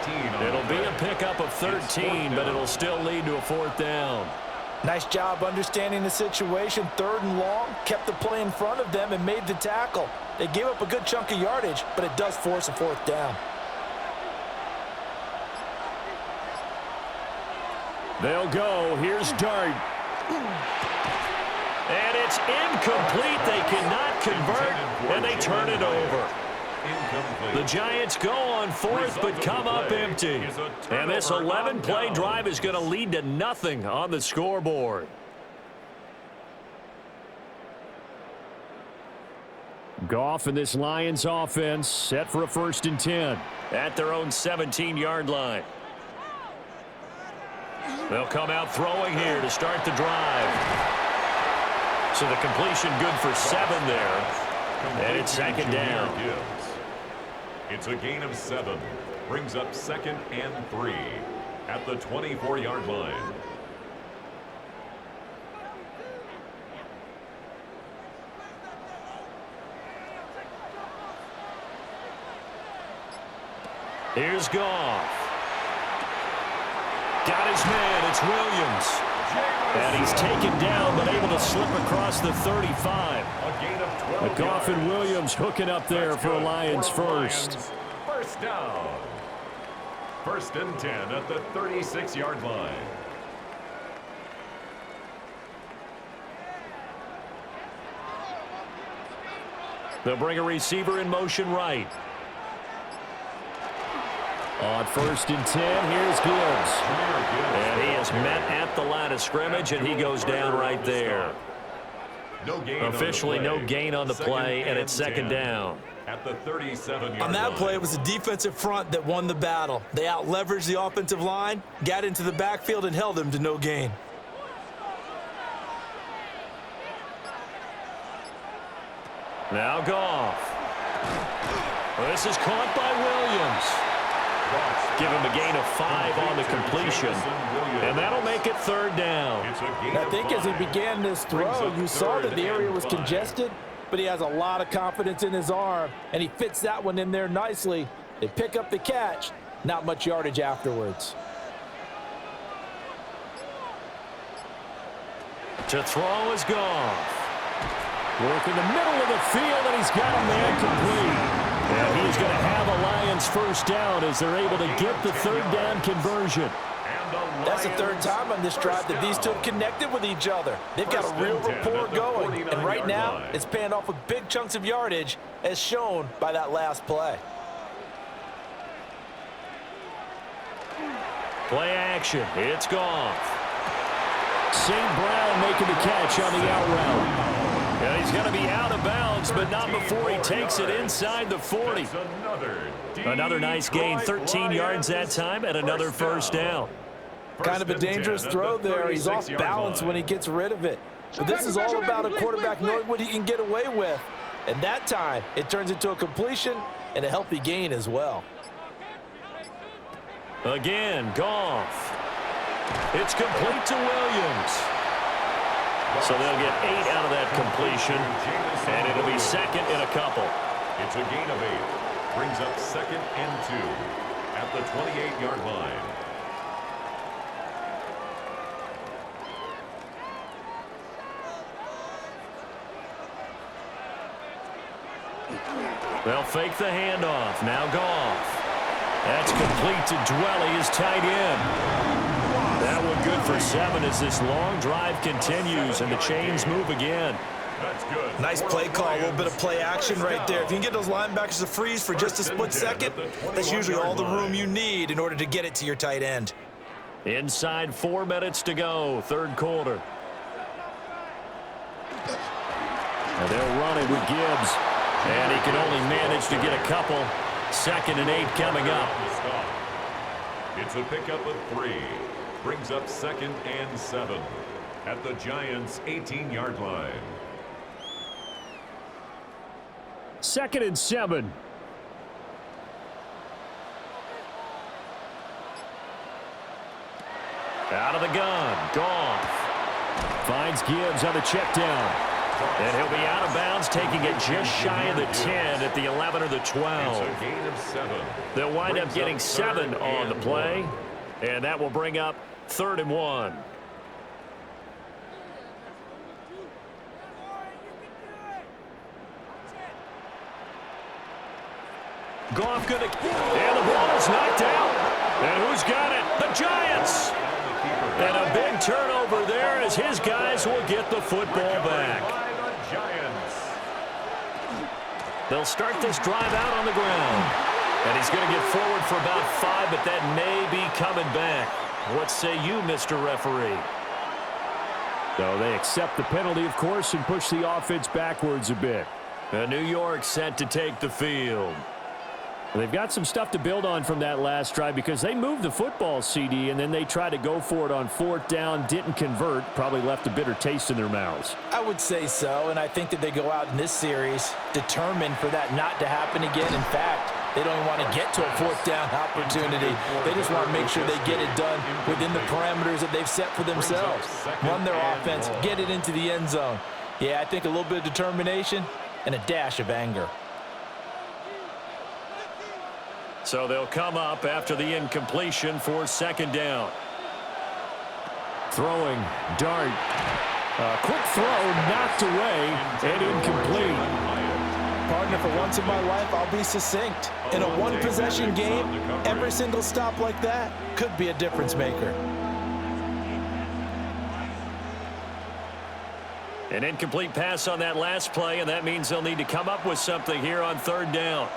[SPEAKER 1] It'll be a pickup of 13, but it'll still lead to a 4th down.
[SPEAKER 3] Nice job understanding the situation. 3rd and long, kept the play in front of them and made the tackle. They gave up a good chunk of yardage, but it does force a 4th down.
[SPEAKER 1] They'll go. Here's Dart. And it's incomplete. They cannot convert, and they turn it over. The Giants go on 4th, but come up empty. And this 11-play drive is going to lead to nothing on the scoreboard. Goff and this Lions offense set for a 1st and 10 at their own 17-yard line. They'll come out throwing here to start the drive. So the completion good for 7 there. And it's 2nd down.
[SPEAKER 2] It's a gain of 7. Brings up 2nd and 3 at the 24-yard line.
[SPEAKER 1] Here's Goff. Got his man. It's Williams. And he's taken down, but able to slip across the 35. But Goff and Williams hooking up there for a Lions first.
[SPEAKER 2] 1st down. 1st and 10 at the 36-yard line.
[SPEAKER 1] They'll bring a receiver in motion right. On 1st and 10, here's Gibbs. And he is met at the line of scrimmage, and he goes down right there. Officially no gain on the play, and it's 2nd down.
[SPEAKER 2] At the 37-yard line.
[SPEAKER 3] On that play, it was the defensive front that won the battle. They out-leveraged the offensive line, got into the backfield, and held him to no gain.
[SPEAKER 1] Now Goff. This is caught by Williams. Give him a gain of 5 on the completion. And that'll make it 3rd down.
[SPEAKER 3] I think as he began this throw, you saw that the area was congested, but he has a lot of confidence in his arm, and he fits that one in there nicely. They pick up the catch, not much yardage afterwards.
[SPEAKER 1] To throw is Goff. Work in the middle of the field, and he's got a man complete. And he's going to have a Lions 1st down as they're able to get the 3rd down conversion.
[SPEAKER 3] That's the 3rd time on this drive that these two have connected with each other. They've got a real rapport going, and right now it's paying off with big chunks of yardage as shown by that last play.
[SPEAKER 1] Play action. It's Goff. St. Brown making the catch on the out route. And he's going to be out of bounds, but not before he takes it inside the 40. Another nice gain, 13 yards that time, and another 1st down.
[SPEAKER 3] Kind of a dangerous throw there. He's off balance when he gets rid of it. But this is all about a quarterback knowing what he can get away with. And that time, it turns into a completion and a healthy gain as well.
[SPEAKER 1] Again, Goff. It's complete to Williams. So they'll get 8 out of that completion, and it'll be 2nd in a couple.
[SPEAKER 2] It's a gain of 8. Brings up 2nd and 2 at the 28-yard line.
[SPEAKER 1] They'll fake the handoff. Now Goff. That's complete to Dwelly, his tight end. That one good for 7 as this long drive continues and the chains move again.
[SPEAKER 2] That's good.
[SPEAKER 3] Nice play call, a little bit of play action right there. If you can get those linebackers to freeze for just a split second, that's usually all the room you need in order to get it to your tight end.
[SPEAKER 1] Inside 4 minutes to go, 3rd quarter. And they'll run it with Gibbs. And he can only manage to get a couple. 2nd and 8 coming up.
[SPEAKER 2] It's a pickup of 3. Brings up 2nd and 7 at the Giants' 18-yard line.
[SPEAKER 1] 2nd and 7. Out of the gun, Goff. Finds Gibbs on the check down. And he'll be out of bounds, taking it just shy of the 10 at the 11 or the 12.
[SPEAKER 2] It's a gain of 7.
[SPEAKER 1] They'll wind up getting 7 on the play, and that will bring up 3rd and 1. Goff going to, and the ball is knocked out. And who's got it? The Giants. And a big turnover there as his guys will get the football back. They'll start this drive out on the ground. And he's going to get forward for about 5, but that may be coming back. What say you, Mr. Referee?
[SPEAKER 4] So they accept the penalty, of course, and push the offense backwards a bit.
[SPEAKER 1] New York set to take the field.
[SPEAKER 4] They've got some stuff to build on from that last drive because they moved the football, CD, and then they tried to go for it on 4th down, didn't convert, probably left a bitter taste in their mouths.
[SPEAKER 3] I would say so, and I think that they go out in this series determined for that not to happen again. In fact, they don't even want to get to a 4th down opportunity. They just want to make sure they get it done within the parameters that they've set for themselves. Run their offense, get it into the end zone. Yeah, I think a little bit of determination and a dash of anger.
[SPEAKER 1] So they'll come up after the incompletion for 2nd down.
[SPEAKER 4] Throwing, dart. Quick throw, knocked away, and incomplete.
[SPEAKER 3] Partner, for once in my life, I'll be succinct. In a one-possession game, every single stop like that could be a difference maker.
[SPEAKER 1] An incomplete pass on that last play, and that means they'll need to come up with something here on 3rd down.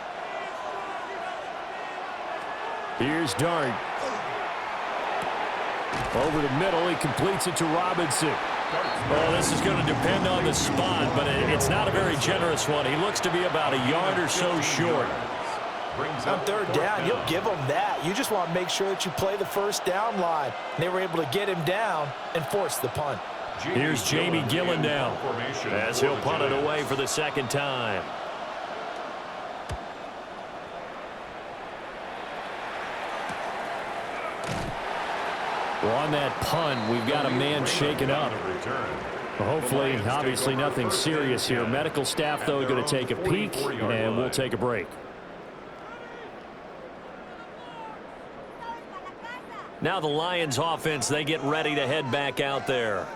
[SPEAKER 4] Here's Dart. Over the middle, he completes it to Robinson.
[SPEAKER 1] Well, this is going to depend on the spot, but it's not a very generous one. He looks to be about a yard or so short.
[SPEAKER 3] On 3rd down, you'll give him that. You just want to make sure that you play the 1st down line. They were able to get him down and force the punt.
[SPEAKER 1] Here's Jamie Gillen now as he'll punt it away for the 2nd time.
[SPEAKER 4] Well, on that punt, we've got a man shaken up. Well, hopefully, obviously nothing serious here. Medical staff, though, going to take a peek, and we'll take a break.
[SPEAKER 1] Now the Lions offense, they get ready to head back out there.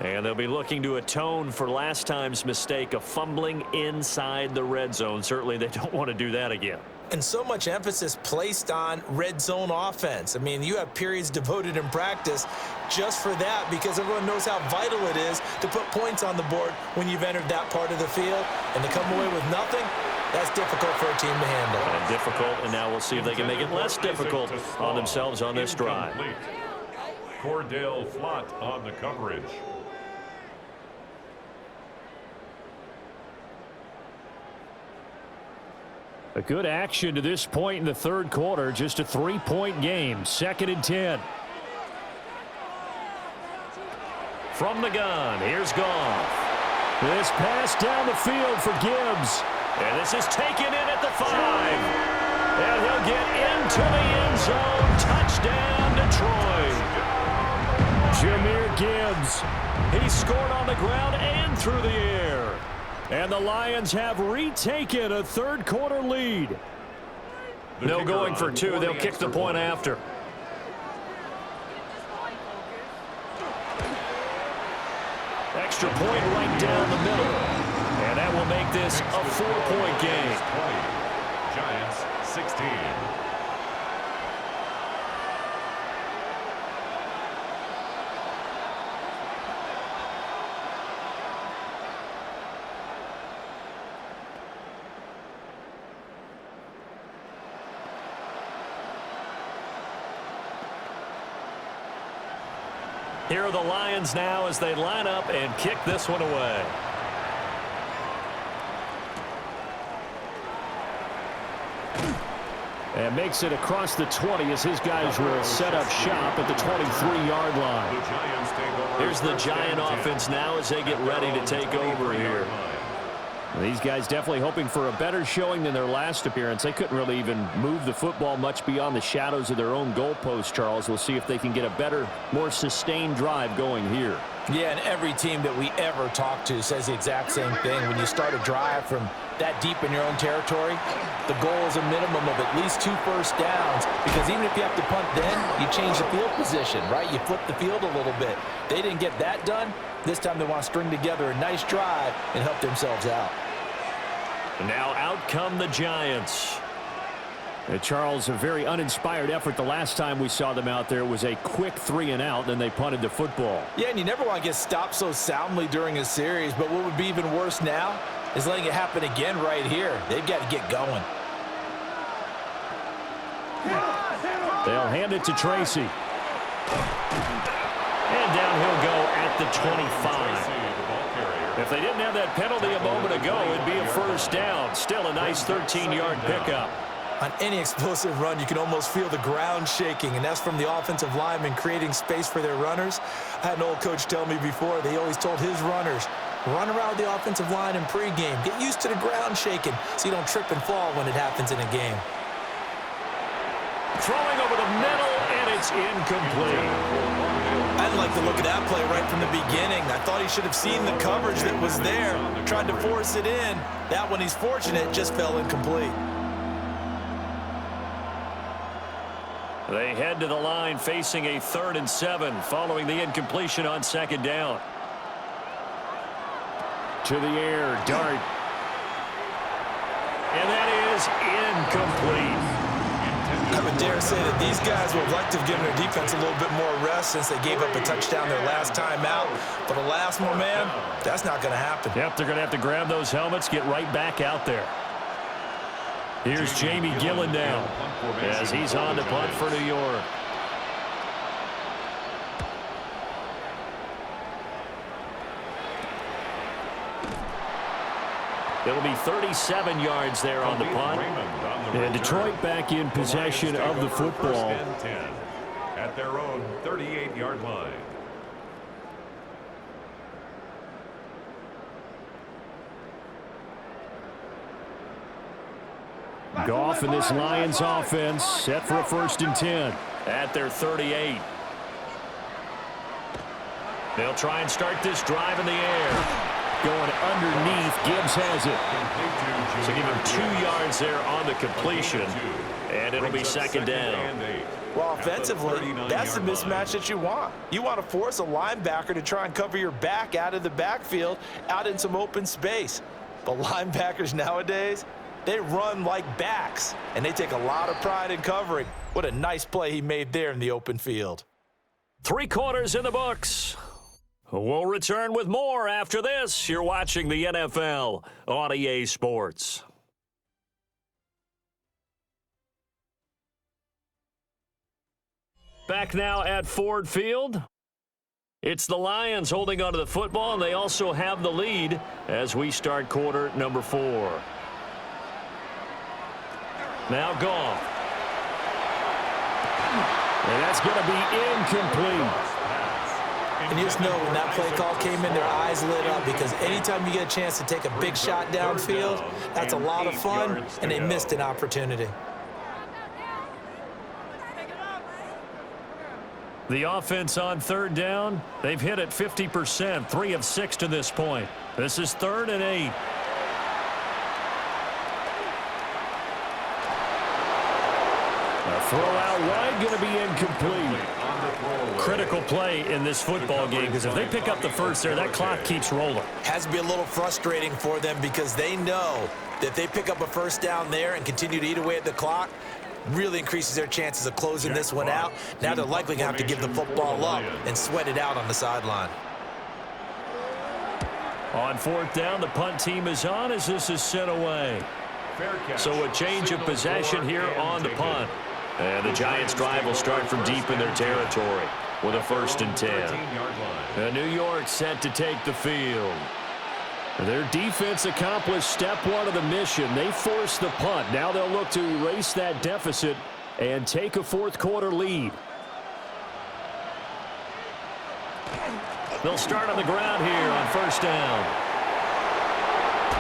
[SPEAKER 1] And they'll be looking to atone for last time's mistake of fumbling inside the red zone. Certainly they don't want to do that again.
[SPEAKER 3] And so much emphasis placed on red zone offense. I mean, you have periods devoted in practice just for that because everyone knows how vital it is to put points on the board when you've entered that part of the field. And to come away with nothing, that's difficult for a team to handle.
[SPEAKER 1] And difficult, and now we'll see if they can make it less difficult on themselves on this drive.
[SPEAKER 2] Cordell Flott on the coverage.
[SPEAKER 4] A good action to this point in the 3rd quarter. Just a 3-point game. 2nd and 10.
[SPEAKER 1] From the gun, here's Goff.
[SPEAKER 4] This pass down the field for Gibbs.
[SPEAKER 1] And this is taken in at the 5. And he'll get into the end zone. Touchdown, Detroit.
[SPEAKER 4] Jahmyr Gibbs.
[SPEAKER 1] He scored on the ground and through the air.
[SPEAKER 4] And the Lions have retaken a 3rd quarter lead.
[SPEAKER 1] No going for 2. They'll kick the point after. Extra point right down the middle. And that will make this a 4-point game.
[SPEAKER 2] Giants 16.
[SPEAKER 1] Here are the Lions now as they line up and kick this one away.
[SPEAKER 4] And makes it across the 20 as his guys will set up shop at the 23-yard line.
[SPEAKER 1] Here's the Giant offense now as they get ready to take over here.
[SPEAKER 4] These guys definitely hoping for a better showing than their last appearance. They couldn't really even move the football much beyond the shadows of their own goalpost, Charles. We'll see if they can get a better, more sustained drive going here.
[SPEAKER 3] Yeah, and every team that we ever talk to says the exact same thing. When you start a drive from that deep in your own territory, the goal is a minimum of at least 2 first downs, because even if you have to punt then, you change the field position, right? You flip the field a little bit. They didn't get that done. This time they want to string together a nice drive and help themselves out.
[SPEAKER 1] Now out come the Giants.
[SPEAKER 4] Charles, a very uninspired effort the last time we saw them out there. It was a quick 3 and out, then they punted the football.
[SPEAKER 3] Yeah, and you never want to get stopped so soundly during a series, but what would be even worse now is letting it happen again right here. They've got to get going.
[SPEAKER 4] They'll hand it to Tracy.
[SPEAKER 1] And down he'll go at the 25. If they didn't have that penalty a moment ago, it'd be a first down. Still a nice 13-yard pickup.
[SPEAKER 3] On any explosive run, you can almost feel the ground shaking, and that's from the offensive linemen creating space for their runners. I had an old coach tell me before, they always told his runners, run around the offensive line in pregame. Get used to the ground shaking so you don't trip and fall when it happens in a game.
[SPEAKER 1] Throwing over the middle, and it's incomplete.
[SPEAKER 3] I didn't like the look of that play right from the beginning. I thought he should have seen the coverage that was there, tried to force it in. That one, he's fortunate, just fell incomplete.
[SPEAKER 1] They head to the line facing a 3rd and 7 following the incompletion on 2nd down.
[SPEAKER 4] To the air, dart.
[SPEAKER 1] And that is incomplete.
[SPEAKER 3] I would dare say that these guys would like to have given their defense a little bit more rest since they gave up a touchdown their last time out. But alas, my man, that's not going to happen.
[SPEAKER 1] Yep, they're going to have to grab those helmets, get right back out there. Here's Jamie Gillen now as he's on to punt for New York. It'll be 37 yards there on the punt.
[SPEAKER 4] And Detroit back in possession of the football.
[SPEAKER 2] At their own 38-yard line.
[SPEAKER 4] Goff and this Lions offense set for a 1st and 10.
[SPEAKER 1] At their 38. They'll try and start this drive in the air. Going underneath, Gibbs has it. So give him 2 yards there on the completion, and it'll be 2nd down.
[SPEAKER 3] Well, offensively, that's the mismatch that you want. You want to force a linebacker to try and cover your back out of the backfield, out in some open space. But linebackers nowadays, they run like backs, and they take a lot of pride in covering. What a nice play he made there in the open field.
[SPEAKER 1] 3 quarters in the books. We'll return with more after this. You're watching the NFL on EA Sports. Back now at Ford Field. It's the Lions holding onto the football, and they also have the lead as we start quarter number 4. Now Goff.
[SPEAKER 4] And that's going to be incomplete.
[SPEAKER 3] And you just know when that play call came in, their eyes lit up, because anytime you get a chance to take a big shot downfield, that's a lot of fun, and they missed an opportunity.
[SPEAKER 1] The offense on 3rd down, they've hit it 50%, 3 of 6 to this point. This is 3rd and 8.
[SPEAKER 4] A throw out wide, going to be incomplete.
[SPEAKER 1] Critical play in this football game, because if they pick up the first there, that clock keeps rolling.
[SPEAKER 3] Has to be a little frustrating for them, because they know that if they pick up a first down there and continue to eat away at the clock, really increases their chances of closing this one out. Now they're likely going to have to give the football up and sweat it out on the sideline.
[SPEAKER 1] On 4th down, the punt team is on as this is sent away. So a change of possession here on the punt. And the Giants' drive will start from deep in their territory with a 1st and 10. And New York set to take the field.
[SPEAKER 4] Their defense accomplished step 1 of the mission. They forced the punt. Now they'll look to erase that deficit and take a 4th quarter lead.
[SPEAKER 1] They'll start on the ground here on 1st down.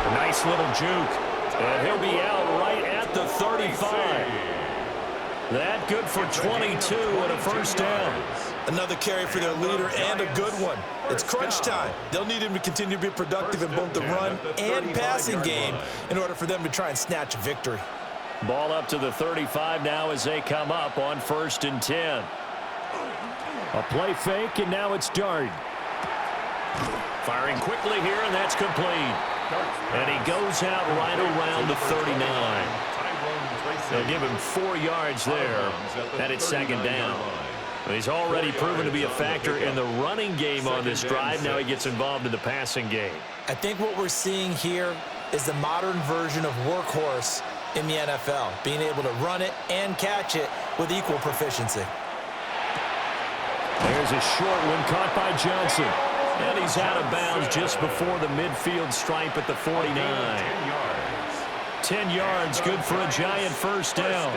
[SPEAKER 1] A nice little juke. And he'll be out right at the 35. That good for 22 and a first down.
[SPEAKER 3] Another carry for their leader and a good one. It's crunch time. They'll need him to continue to be productive in both the run and passing game in order for them to try and snatch a victory.
[SPEAKER 1] Ball up to the 35 now as they come up on 1st and 10.
[SPEAKER 4] A play fake, and now it's Dart.
[SPEAKER 1] Firing quickly here, and that's complete. And he goes out right around the 39. They'll give him 4 yards there, and it's 2nd down. He's already proven to be a factor in the running game on this drive. Now he gets involved in the passing game.
[SPEAKER 3] I think what we're seeing here is the modern version of workhorse in the NFL, being able to run it and catch it with equal proficiency.
[SPEAKER 1] There's a short one caught by Johnson. And he's out of bounds just before the midfield stripe at the 49. 10 yards, good for a Giant first down.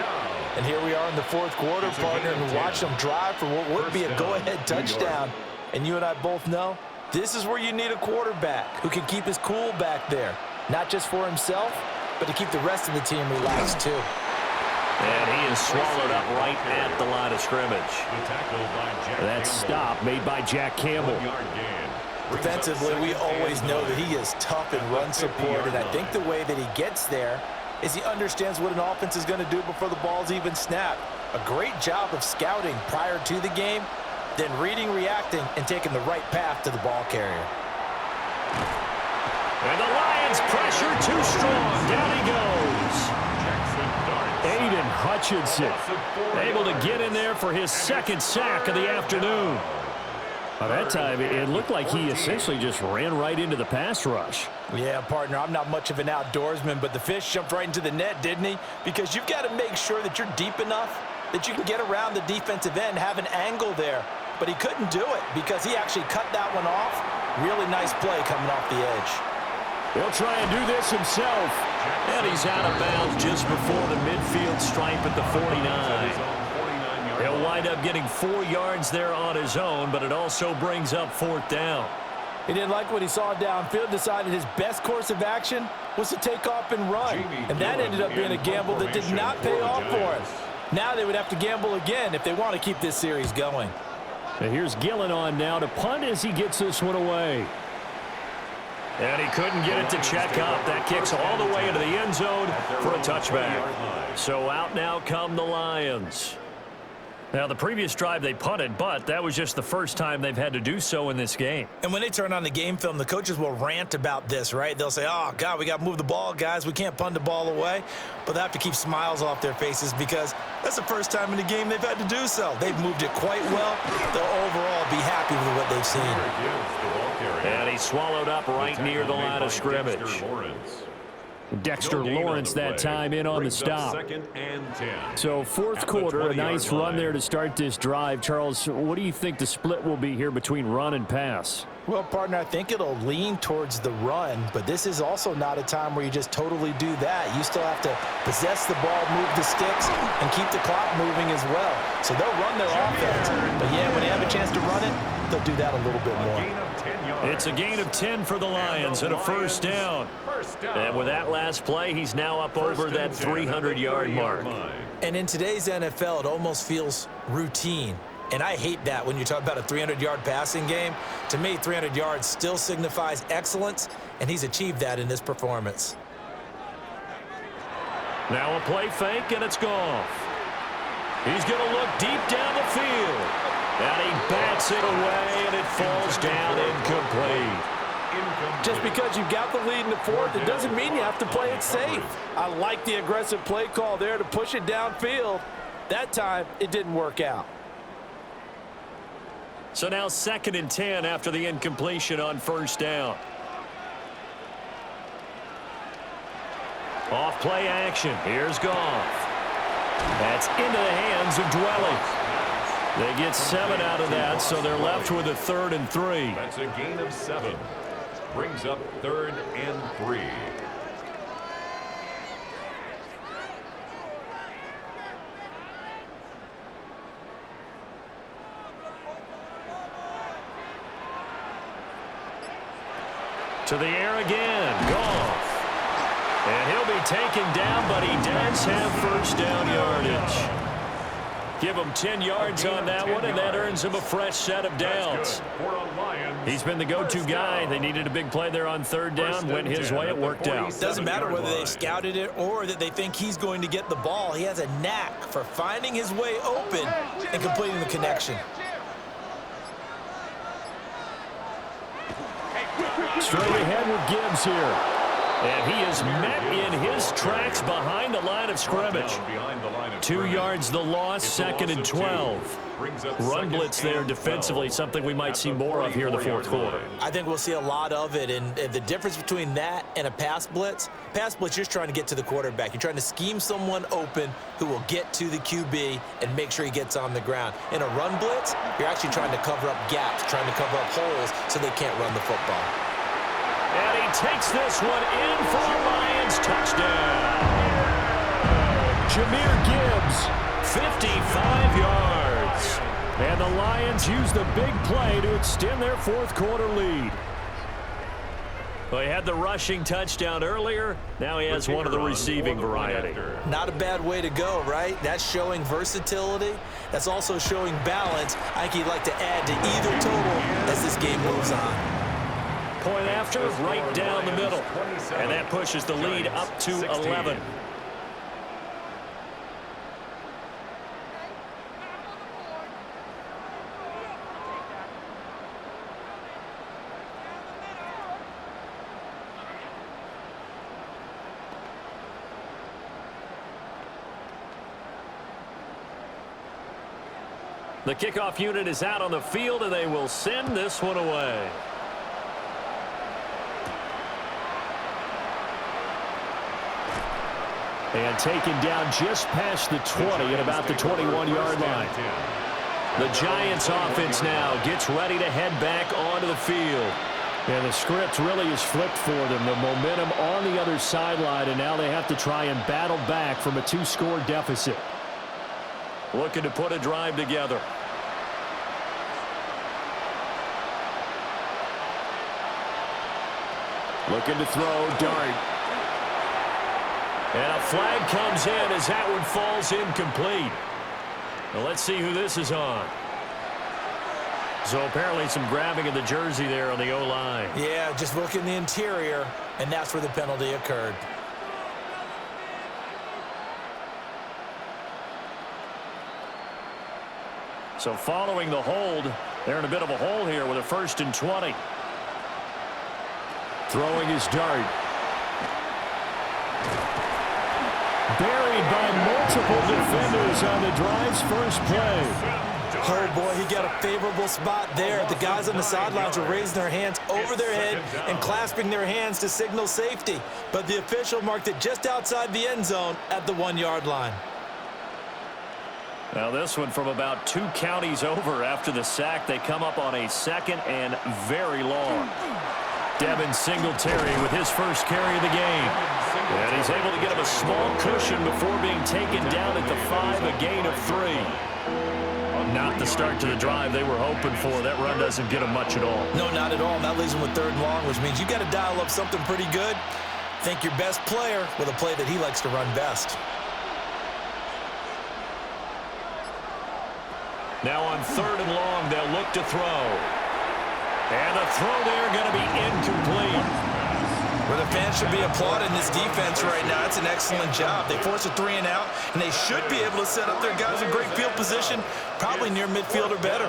[SPEAKER 3] And here we are in the 4th quarter, partner, and watch them drive for what would be a go-ahead touchdown. And you and I both know this is where you need a quarterback who can keep his cool back there, not just for himself, but to keep the rest of the team relaxed too.
[SPEAKER 1] And he is swallowed up right at the line of scrimmage. That stop made by Jack Campbell.
[SPEAKER 3] Defensively, we always know that he is tough in run support, and I think the way that he gets there is he understands what an offense is going to do before the ball's even snapped. A great job of scouting prior to the game, then reading, reacting, and taking the right path to the ball carrier.
[SPEAKER 1] And the Lions pressure too strong. Down he goes. Aiden Hutchinson able to get in there for his 2nd sack of the afternoon. By that time, it looked like he essentially just ran right into the pass rush.
[SPEAKER 3] Yeah, partner, I'm not much of an outdoorsman, but the fish jumped right into the net, didn't he? Because you've got to make sure that you're deep enough that you can get around the defensive end, have an angle there. But he couldn't do it because he actually cut that one off. Really nice play coming off the edge.
[SPEAKER 1] He'll try and do this himself. And he's out of bounds just before the midfield stripe at the 49. He'll wind up getting 4 yards there on his own, but it also brings up 4th down.
[SPEAKER 3] He didn't like what he saw downfield, decided his best course of action was to take off and run. And that ended up being a gamble that did not pay off for him. Now they would have to gamble again if they want to keep this series going.
[SPEAKER 4] And here's Gillen on now to punt as he gets this one away.
[SPEAKER 1] And he couldn't get it to check up. That kicks all the way into the end zone for a touchback. So out now come the Lions. Now, the previous drive they punted, but that was just the first time they've had to do so in this game.
[SPEAKER 3] And when they turn on the game film, the coaches will rant about this, right? They'll say, oh, God, we got to move the ball, guys. We can't punt the ball away. But they have to keep smiles off their faces because that's the first time in the game they've had to do so. They've moved it quite well. They'll overall be happy with what they've seen.
[SPEAKER 1] And he swallowed up right near the line of scrimmage.
[SPEAKER 4] Dexter Lawrence that time in on the stop. So 4th quarter, a nice run there to start this drive. Charles, what do you think the split will be here between run and pass?
[SPEAKER 3] Well, partner, I think it'll lean towards the run, but this is also not a time where you just totally do that. You still have to possess the ball, move the sticks, and keep the clock moving as well. So they'll run their offense. But, yeah, when they have a chance to run it, they'll do that a little bit more.
[SPEAKER 1] It's a gain of 10 for the Lions and a first down. And with that last play, he's now up over that 300-yard mark.
[SPEAKER 3] And in today's NFL, it almost feels routine. And I hate that when you talk about a 300-yard passing game. To me, 300 yards still signifies excellence, and he's achieved that in this performance.
[SPEAKER 1] Now a play fake, and it's Goff. He's going to look deep down the field. And he bats it away, and it falls down incomplete.
[SPEAKER 3] Just because you've got the lead in the 4th, it doesn't mean you have to play it safe. I like the aggressive play call there to push it downfield. That time, it didn't work out.
[SPEAKER 1] So now 2nd and 10 after the incompletion on first down. Off play action. Here's Goff. That's into the hands of Dwelly. They get 7 out of that, so they're left with a 3rd and 3.
[SPEAKER 2] That's a gain of 7. Brings up 3rd and 3.
[SPEAKER 1] To the air again. Goff. And he'll be taken down, but he does have first down yardage. Give him 10 yards on that one, and that earns him a fresh set of downs. He's been the go-to guy. They needed a big play there on third down. Went his way. It worked out.
[SPEAKER 3] Doesn't matter whether they scouted it or that they think he's going to get the ball. He has a knack for finding his way open and completing the connection.
[SPEAKER 1] Straight ahead with Gibbs here. And he is met in his tracks behind the line of scrimmage. 2 yards the loss, second and 12. Run blitz there defensively, something we might see more of here in the fourth quarter.
[SPEAKER 3] I think we'll see a lot of it, and the difference between that and a pass blitz, you're just trying to get to the quarterback. You're trying to scheme someone open who will get to the QB and make sure he gets on the ground. In a run blitz, you're actually trying to cover up gaps, trying to cover up holes so they can't run the football.
[SPEAKER 1] And he takes this one in for a Lions touchdown. Jahmyr Gibbs, 55 yards. And the Lions use the big play to extend their fourth quarter lead. Well, he had the rushing touchdown earlier. Now he has one of the receiving variety.
[SPEAKER 3] Not a bad way to go, right? That's showing versatility. That's also showing balance. I think he'd like to add to either total as this game moves on.
[SPEAKER 1] Point after, right down the middle. And that pushes the lead up to 11. The kickoff unit is out on the field, and they will send this one away. And taken down just past the 20 at about the 21-yard line. The Giants offense now gets ready to head back onto the field. And the script really is flipped for them. The momentum on the other sideline, and now they have to try and battle back from a 2-score deficit. Looking to put a drive together. Looking to throw, Dart. And a flag comes in as that one falls incomplete. Now let's see who this is on. So apparently some grabbing of the jersey there on the O-line.
[SPEAKER 3] Yeah, just look in the interior, and that's where the penalty occurred.
[SPEAKER 1] So following the hold, they're in a bit of a hole here with a 1st and 20. Throwing his Dart. Buried by multiple defenders on the drive's first play.
[SPEAKER 3] Oh, boy, he got a favorable spot there. The guys on the sidelines were raising their hands over their head and clasping their hands to signal safety. But the official marked it just outside the end zone at the 1-yard line.
[SPEAKER 1] Now this one from about 2 counties over after the sack. They come up on a 2nd and very long. Devin Singletary with his first carry of the game. And he's able to get him a small cushion before being taken down at the 5, a gain of 3. Not the start to the drive they were hoping for. That run doesn't get them much at all.
[SPEAKER 3] No, not at all. And that leaves them with 3rd and long, which means you got to dial up something pretty good. Think your best player with a play that he likes to run best.
[SPEAKER 1] Now on 3rd and long, they'll look to throw. And the throw there going to be incomplete.
[SPEAKER 3] Well, the fans should be applauding this defense right now. It's an excellent job. They force a 3 and out, and they should be able to set up their guys in great field position, probably near midfield or better.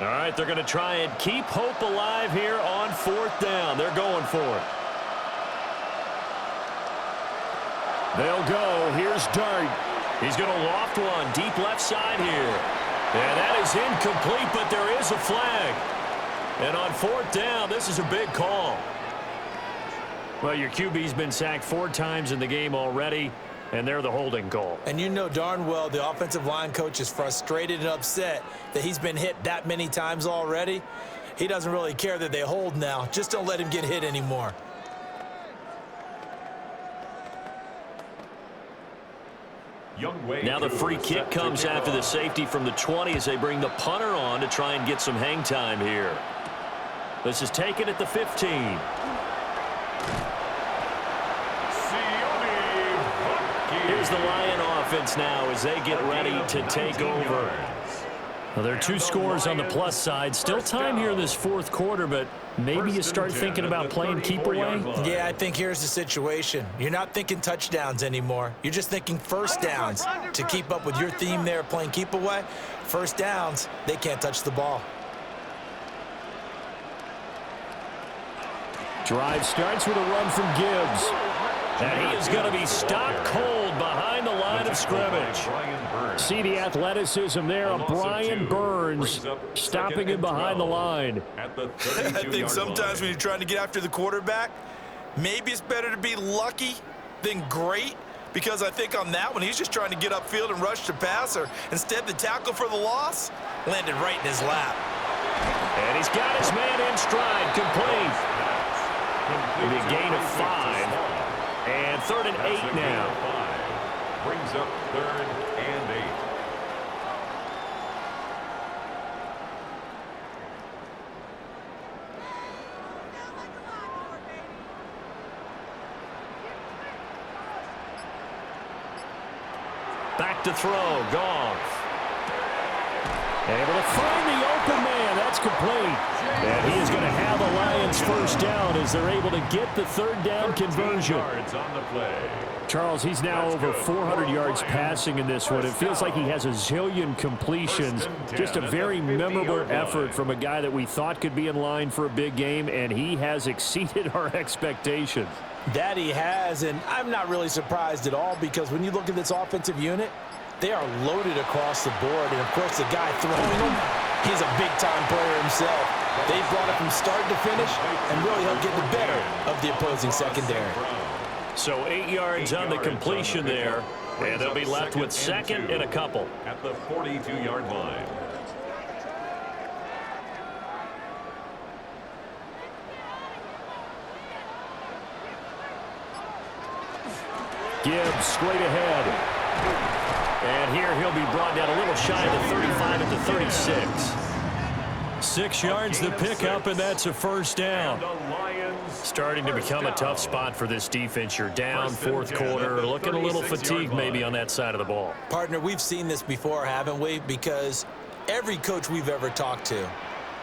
[SPEAKER 1] All right, they're going to try and keep hope alive here on 4th down. They're going for it. They'll go. Here's Dart. He's going to loft one deep left side here. And that is incomplete, but there is a flag. And on 4th down, this is a big call. Well, your QB's been sacked 4 times in the game already, and they're the holding call.
[SPEAKER 3] And you know darn well the offensive line coach is frustrated and upset that he's been hit that many times already. He doesn't really care that they hold now. Just don't let him get hit anymore.
[SPEAKER 1] Now the free kick comes after the safety from the 20 as they bring the punter on to try and get some hang time here. This is taken at the 15. here's the Lion offense now as they get ready to take over. Well, there are 2 scores on the plus side. Still time here in this fourth quarter, but maybe you start thinking about playing keep away?
[SPEAKER 3] Yeah, I think here's the situation. You're not thinking touchdowns anymore. You're just thinking first downs. To keep up with your theme there, playing keep away, first downs, they can't touch the ball.
[SPEAKER 1] Drive starts with a run from Gibbs. And he is going to be stopped cold behind the line of scrimmage. See the athleticism there of Brian Burns stopping him behind the line.
[SPEAKER 3] I think sometimes when you're trying to get after the quarterback, maybe it's better to be lucky than great, because I think on that one, he's just trying to get upfield and rush the passer. Instead, the tackle for the loss landed right in his lap.
[SPEAKER 1] And he's got his man in stride, complete. It'll be a gain of 5. And 3rd and 8 now.
[SPEAKER 2] Brings up 3rd and 8.
[SPEAKER 1] Back to throw, Goff. Able to find the open man. That's complete. And he is going to have the Lions first down as they're able to get the 3rd down conversion.
[SPEAKER 2] Yards on the play.
[SPEAKER 1] Charles, he's now over 400 yards passing in this one. It feels like he has a zillion completions. Just a very memorable effort from a guy that we thought could be in line for a big game, and he has exceeded our expectations.
[SPEAKER 3] That he has, and I'm not really surprised at all, because when you look at this offensive unit, they are loaded across the board. And, of course, the guy throwing them, he's a big-time player himself. They brought it from start to finish and really helped get the better of the opposing secondary.
[SPEAKER 1] So 8 yards on the completion there, and they'll be left with 2nd and a couple.
[SPEAKER 2] At the 42-yard line.
[SPEAKER 1] Gibbs straight ahead. And here he'll be brought down a little shy of the 35 at the 36. 6 yards the pickup, and that's a first down. Starting to become a tough spot for this defense. You're down, 4th quarter, looking a little fatigued maybe on that side of the ball.
[SPEAKER 3] Partner, we've seen this before, haven't we? Because every coach we've ever talked to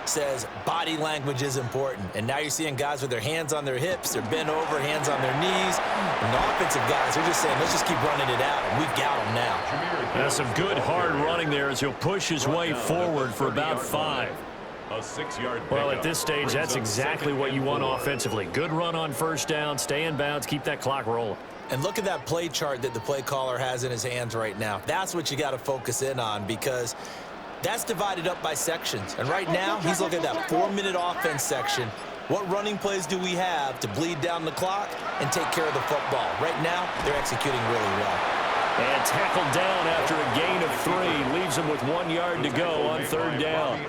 [SPEAKER 3] says body language is important. And now you're seeing guys with their hands on their hips, they're bent over, hands on their knees. And the offensive guys are just saying, let's just keep running it out, and we've got them now.
[SPEAKER 1] That's some good hard running there as he'll push his way forward for about 5.
[SPEAKER 2] A 6-yard pickup.
[SPEAKER 1] Well, at this stage, that's exactly what you want offensively. Good run on first down, stay in bounds, keep that clock rolling.
[SPEAKER 3] And look at that play chart that the play caller has in his hands right now. That's what you got to focus in on, because that's divided up by sections. And right now, he's looking at that 4-minute offense section. What running plays do we have to bleed down the clock and take care of the football? Right now, they're executing really well.
[SPEAKER 1] And tackled down after a gain of 3. Leaves him with 1 yard to go on 3rd down.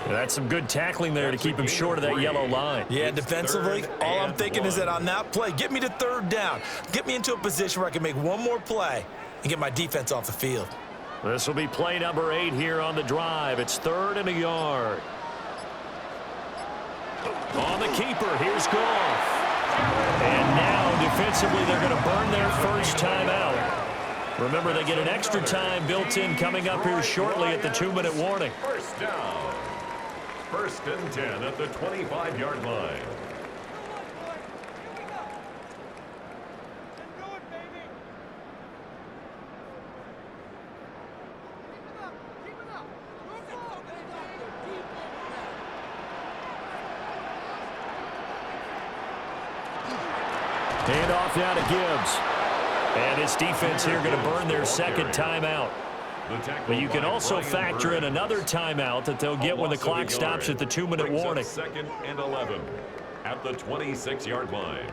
[SPEAKER 1] That's some good tackling there to keep him short of that yellow line.
[SPEAKER 3] Yeah, defensively, all I'm thinking is that on that play, get me to 3rd down. Get me into a position where I can make one more play and get my defense off the field.
[SPEAKER 1] This will be play number 8 here on the drive. It's 3rd and a yard. On the keeper, here's Goff. And now, defensively, they're going to burn their first timeout. Remember, they get an extra time built in coming up here shortly at the 2-minute warning.
[SPEAKER 2] First down. 1st and 10 at the 25-yard line.
[SPEAKER 1] Hand off now to Gibbs. And his defense here going to burn their 2nd timeout. But you can also factor in another timeout that they'll get when the clock stops at the 2-minute warning.
[SPEAKER 2] 2nd and 11 at the 26-yard line.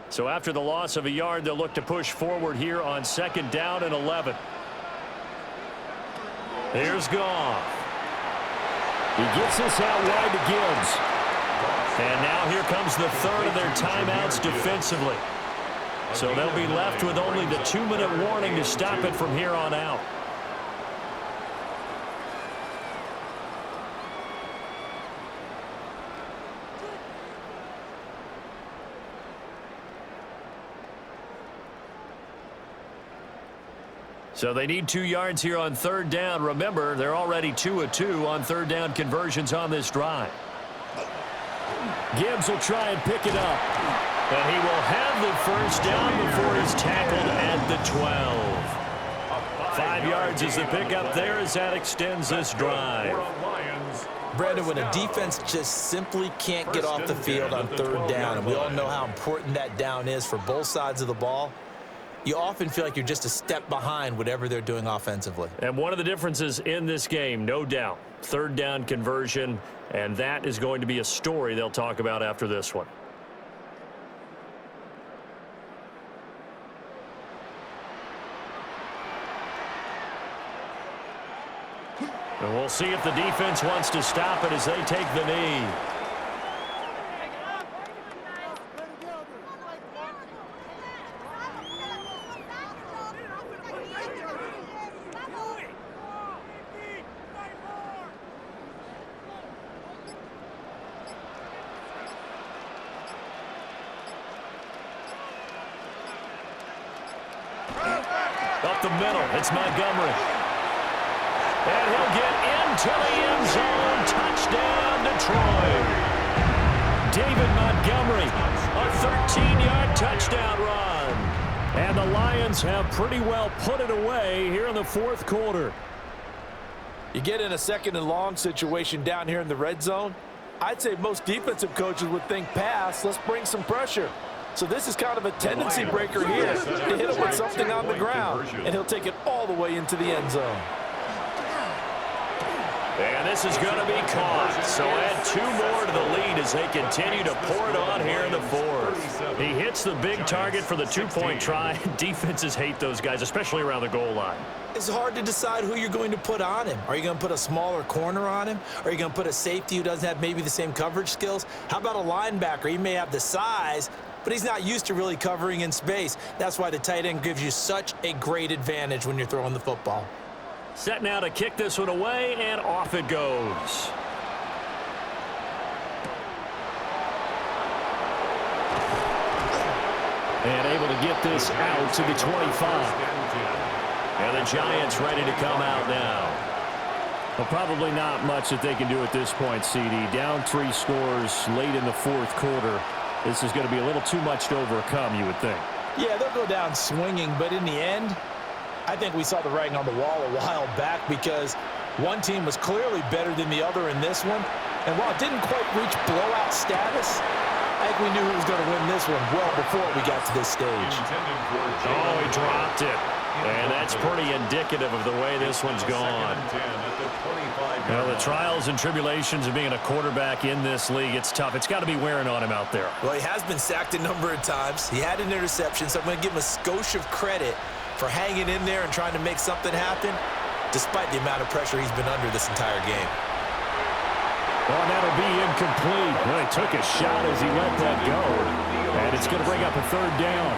[SPEAKER 1] So after the loss of a yard, they'll look to push forward here on 2nd down and 11. Here's Goff. He gets this out wide to Gibbs. And now here comes the 3rd of their timeouts defensively. So they'll be left with only the 2-minute warning to stop it from here on out. So they need 2 yards here on third down. Remember, they're already 2 of 2 on third down conversions on this drive. Gibbs will try and pick it up. And he will have the first down before he's tackled at the 12. 5 yards is the pickup there as that extends this drive.
[SPEAKER 3] Brandon, when a defense just simply can't get off the field on third down, and we all know how important that down is for both sides of the ball, you often feel like you're just a step behind whatever they're doing offensively.
[SPEAKER 1] And one of the differences in this game, no doubt, third down conversion, and that is going to be a story they'll talk about after this one. And we'll see if the defense wants to stop it as they take the knee. Up the middle, it's Montgomery. And he'll get into the end zone. Touchdown, Detroit. David Montgomery, a 13-yard touchdown run. And the Lions have pretty well put it away here in the fourth quarter.
[SPEAKER 3] You get in a second and long situation down here in the red zone, I'd say most defensive coaches would think pass, let's bring some pressure. So this is kind of a tendency breaker here to hit him with something on the ground, and he'll take it all the way into the end zone.
[SPEAKER 1] And this is going to be caught. So add 2 more to the lead as they continue to pour it on here in the fourth. He hits the big target for the 2-point try. Defenses hate those guys, especially around the goal line.
[SPEAKER 3] It's hard to decide who you're going to put on him. Are you going to put a smaller corner on him? Are you going to put a safety who doesn't have maybe the same coverage skills? How about a linebacker? He may have the size, but he's not used to really covering in space. That's why the tight end gives you such a great advantage when you're throwing the football.
[SPEAKER 1] Set now to kick this one away, and off it goes. And able to get this out to the 25. And the Giants ready to come out now. Well, probably not much that they can do at this point, CD. Down 3 scores late in the fourth quarter. This is going to be a little too much to overcome, you would think.
[SPEAKER 3] Yeah, they'll go down swinging, but in the end, I think we saw the writing on the wall a while back because one team was clearly better than the other in this one. And while it didn't quite reach blowout status, I think we knew who was going to win this one well before we got to this stage.
[SPEAKER 1] Oh, he dropped it. And that's pretty indicative of the way this one's gone. Well, the trials and tribulations of being a quarterback in this league, it's tough. It's got to be wearing on him out there.
[SPEAKER 3] Well, he has been sacked a number of times. He had an interception, so I'm going to give him a skosh of credit for hanging in there and trying to make something happen, despite the amount of pressure he's been under this entire game.
[SPEAKER 1] Well, that'll be incomplete. Well, he took a shot as he let that go, and it's going to bring up a third down.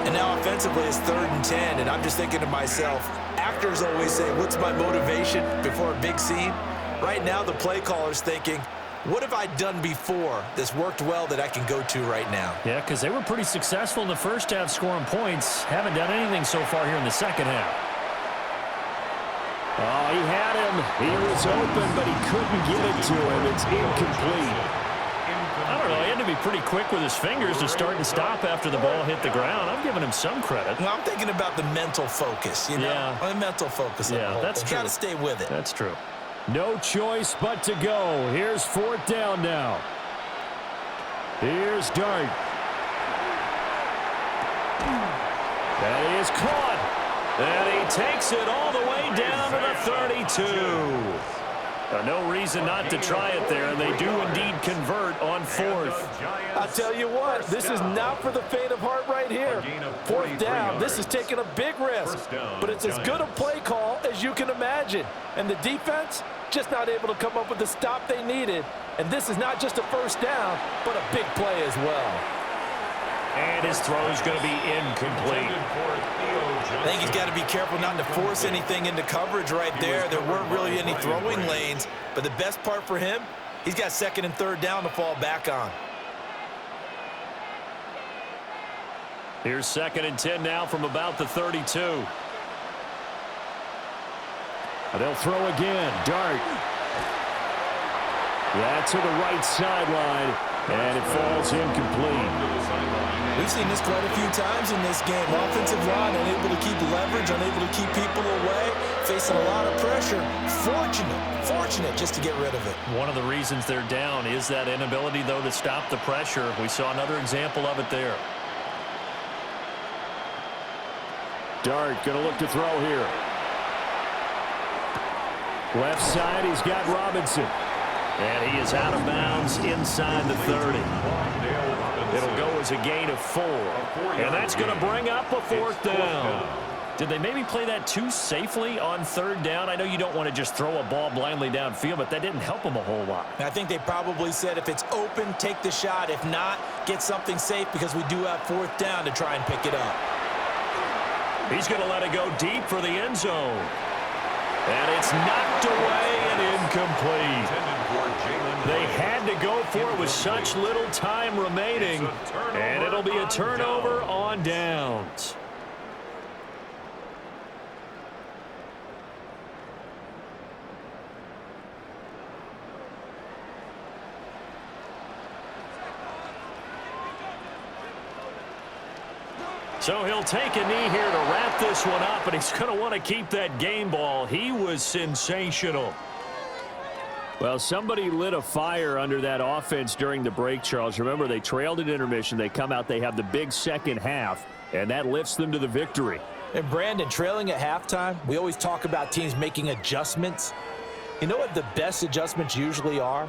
[SPEAKER 3] And now offensively it's 3rd and 10, and I'm just thinking to myself, actors always say, what's my motivation before a big scene? Right now the play caller's thinking, what have I done before that's worked well that I can go to right now?
[SPEAKER 1] Yeah, because they were pretty successful in the first half scoring points. Haven't done anything so far here in the second half. Oh, he had him. He was open, but he couldn't get it to him. It's incomplete. I don't know. He had to be pretty quick with his fingers to start and stop after the ball hit the ground. I'm giving him some credit.
[SPEAKER 3] Well, I'm thinking about the mental focus, you know?
[SPEAKER 1] Yeah.
[SPEAKER 3] The mental focus.
[SPEAKER 1] Yeah, that's true.
[SPEAKER 3] Got to stay with it.
[SPEAKER 1] That's true. No choice but to go. Here's 4th down now. Here's Dart. That is caught. And he takes it all the way down to the 32. No reason not to try it there, and they do indeed convert on 4th.
[SPEAKER 3] I'll tell you what, this is not for the faint of heart right here. 4th down, this is taking a big risk, but it's as good a play call as you can imagine. And the defense, just not able to come up with the stop they needed. And this is not just a first down, but a big play as well.
[SPEAKER 1] And his throw is going to be incomplete.
[SPEAKER 3] I think he's got to be careful not to force anything into coverage right there. There weren't really any throwing lanes, but the best part for him, he's got 2nd and 3rd down to fall back on.
[SPEAKER 1] Here's 2nd and 10 now from about the 32. They'll throw again. Dart. That's to the right sideline, and it falls incomplete.
[SPEAKER 3] We've seen this quite a few times in this game. Offensive line unable to keep leverage, unable to keep people away, facing a lot of pressure. Fortunate just to get rid of it.
[SPEAKER 4] One of the reasons they're down is that inability, though, to stop the pressure. We saw another example of it there.
[SPEAKER 1] Dart going to look to throw here. Left side, he's got Robinson.
[SPEAKER 4] And he is out of bounds inside the 30. It'll go as a gain of 4. And that's going to bring up a 4th down. Did they maybe play that too safely on 3rd down? I know you don't want to just throw a ball blindly downfield, but that didn't help them a whole lot.
[SPEAKER 3] I think they probably said if it's open, take the shot. If not, get something safe because we do have 4th down to try and pick it up.
[SPEAKER 1] He's going to let it go deep for the end zone. And it's knocked away and incomplete. They had to go for it with such little time remaining. And it'll be a turnover on downs. So he'll take a knee here to wrap this one up, and he's going to want to keep that game ball. He was sensational. Well, somebody lit a fire under that offense during the break, Charles. Remember, they trailed at intermission. They come out, they have the big second half, and that lifts them to the victory.
[SPEAKER 3] And Brandon, trailing at halftime, we always talk about teams making adjustments. You know what the best adjustments usually are?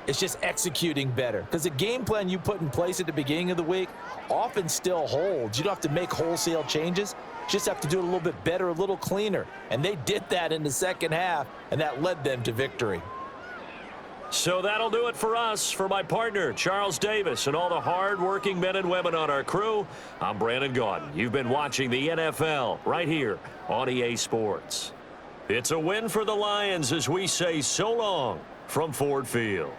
[SPEAKER 3] It's just executing better. Because the game plan you put in place at the beginning of the week often still holds. You don't have to make wholesale changes. You just have to do it a little bit better, a little cleaner. And they did that in the second half, and that led them to victory.
[SPEAKER 1] So that'll do it for us. For my partner, Charles Davis, and all the hard-working men and women on our crew, I'm Brandon Gaudin. You've been watching the NFL right here on EA Sports. It's a win for the Lions as we say so long from Ford Field.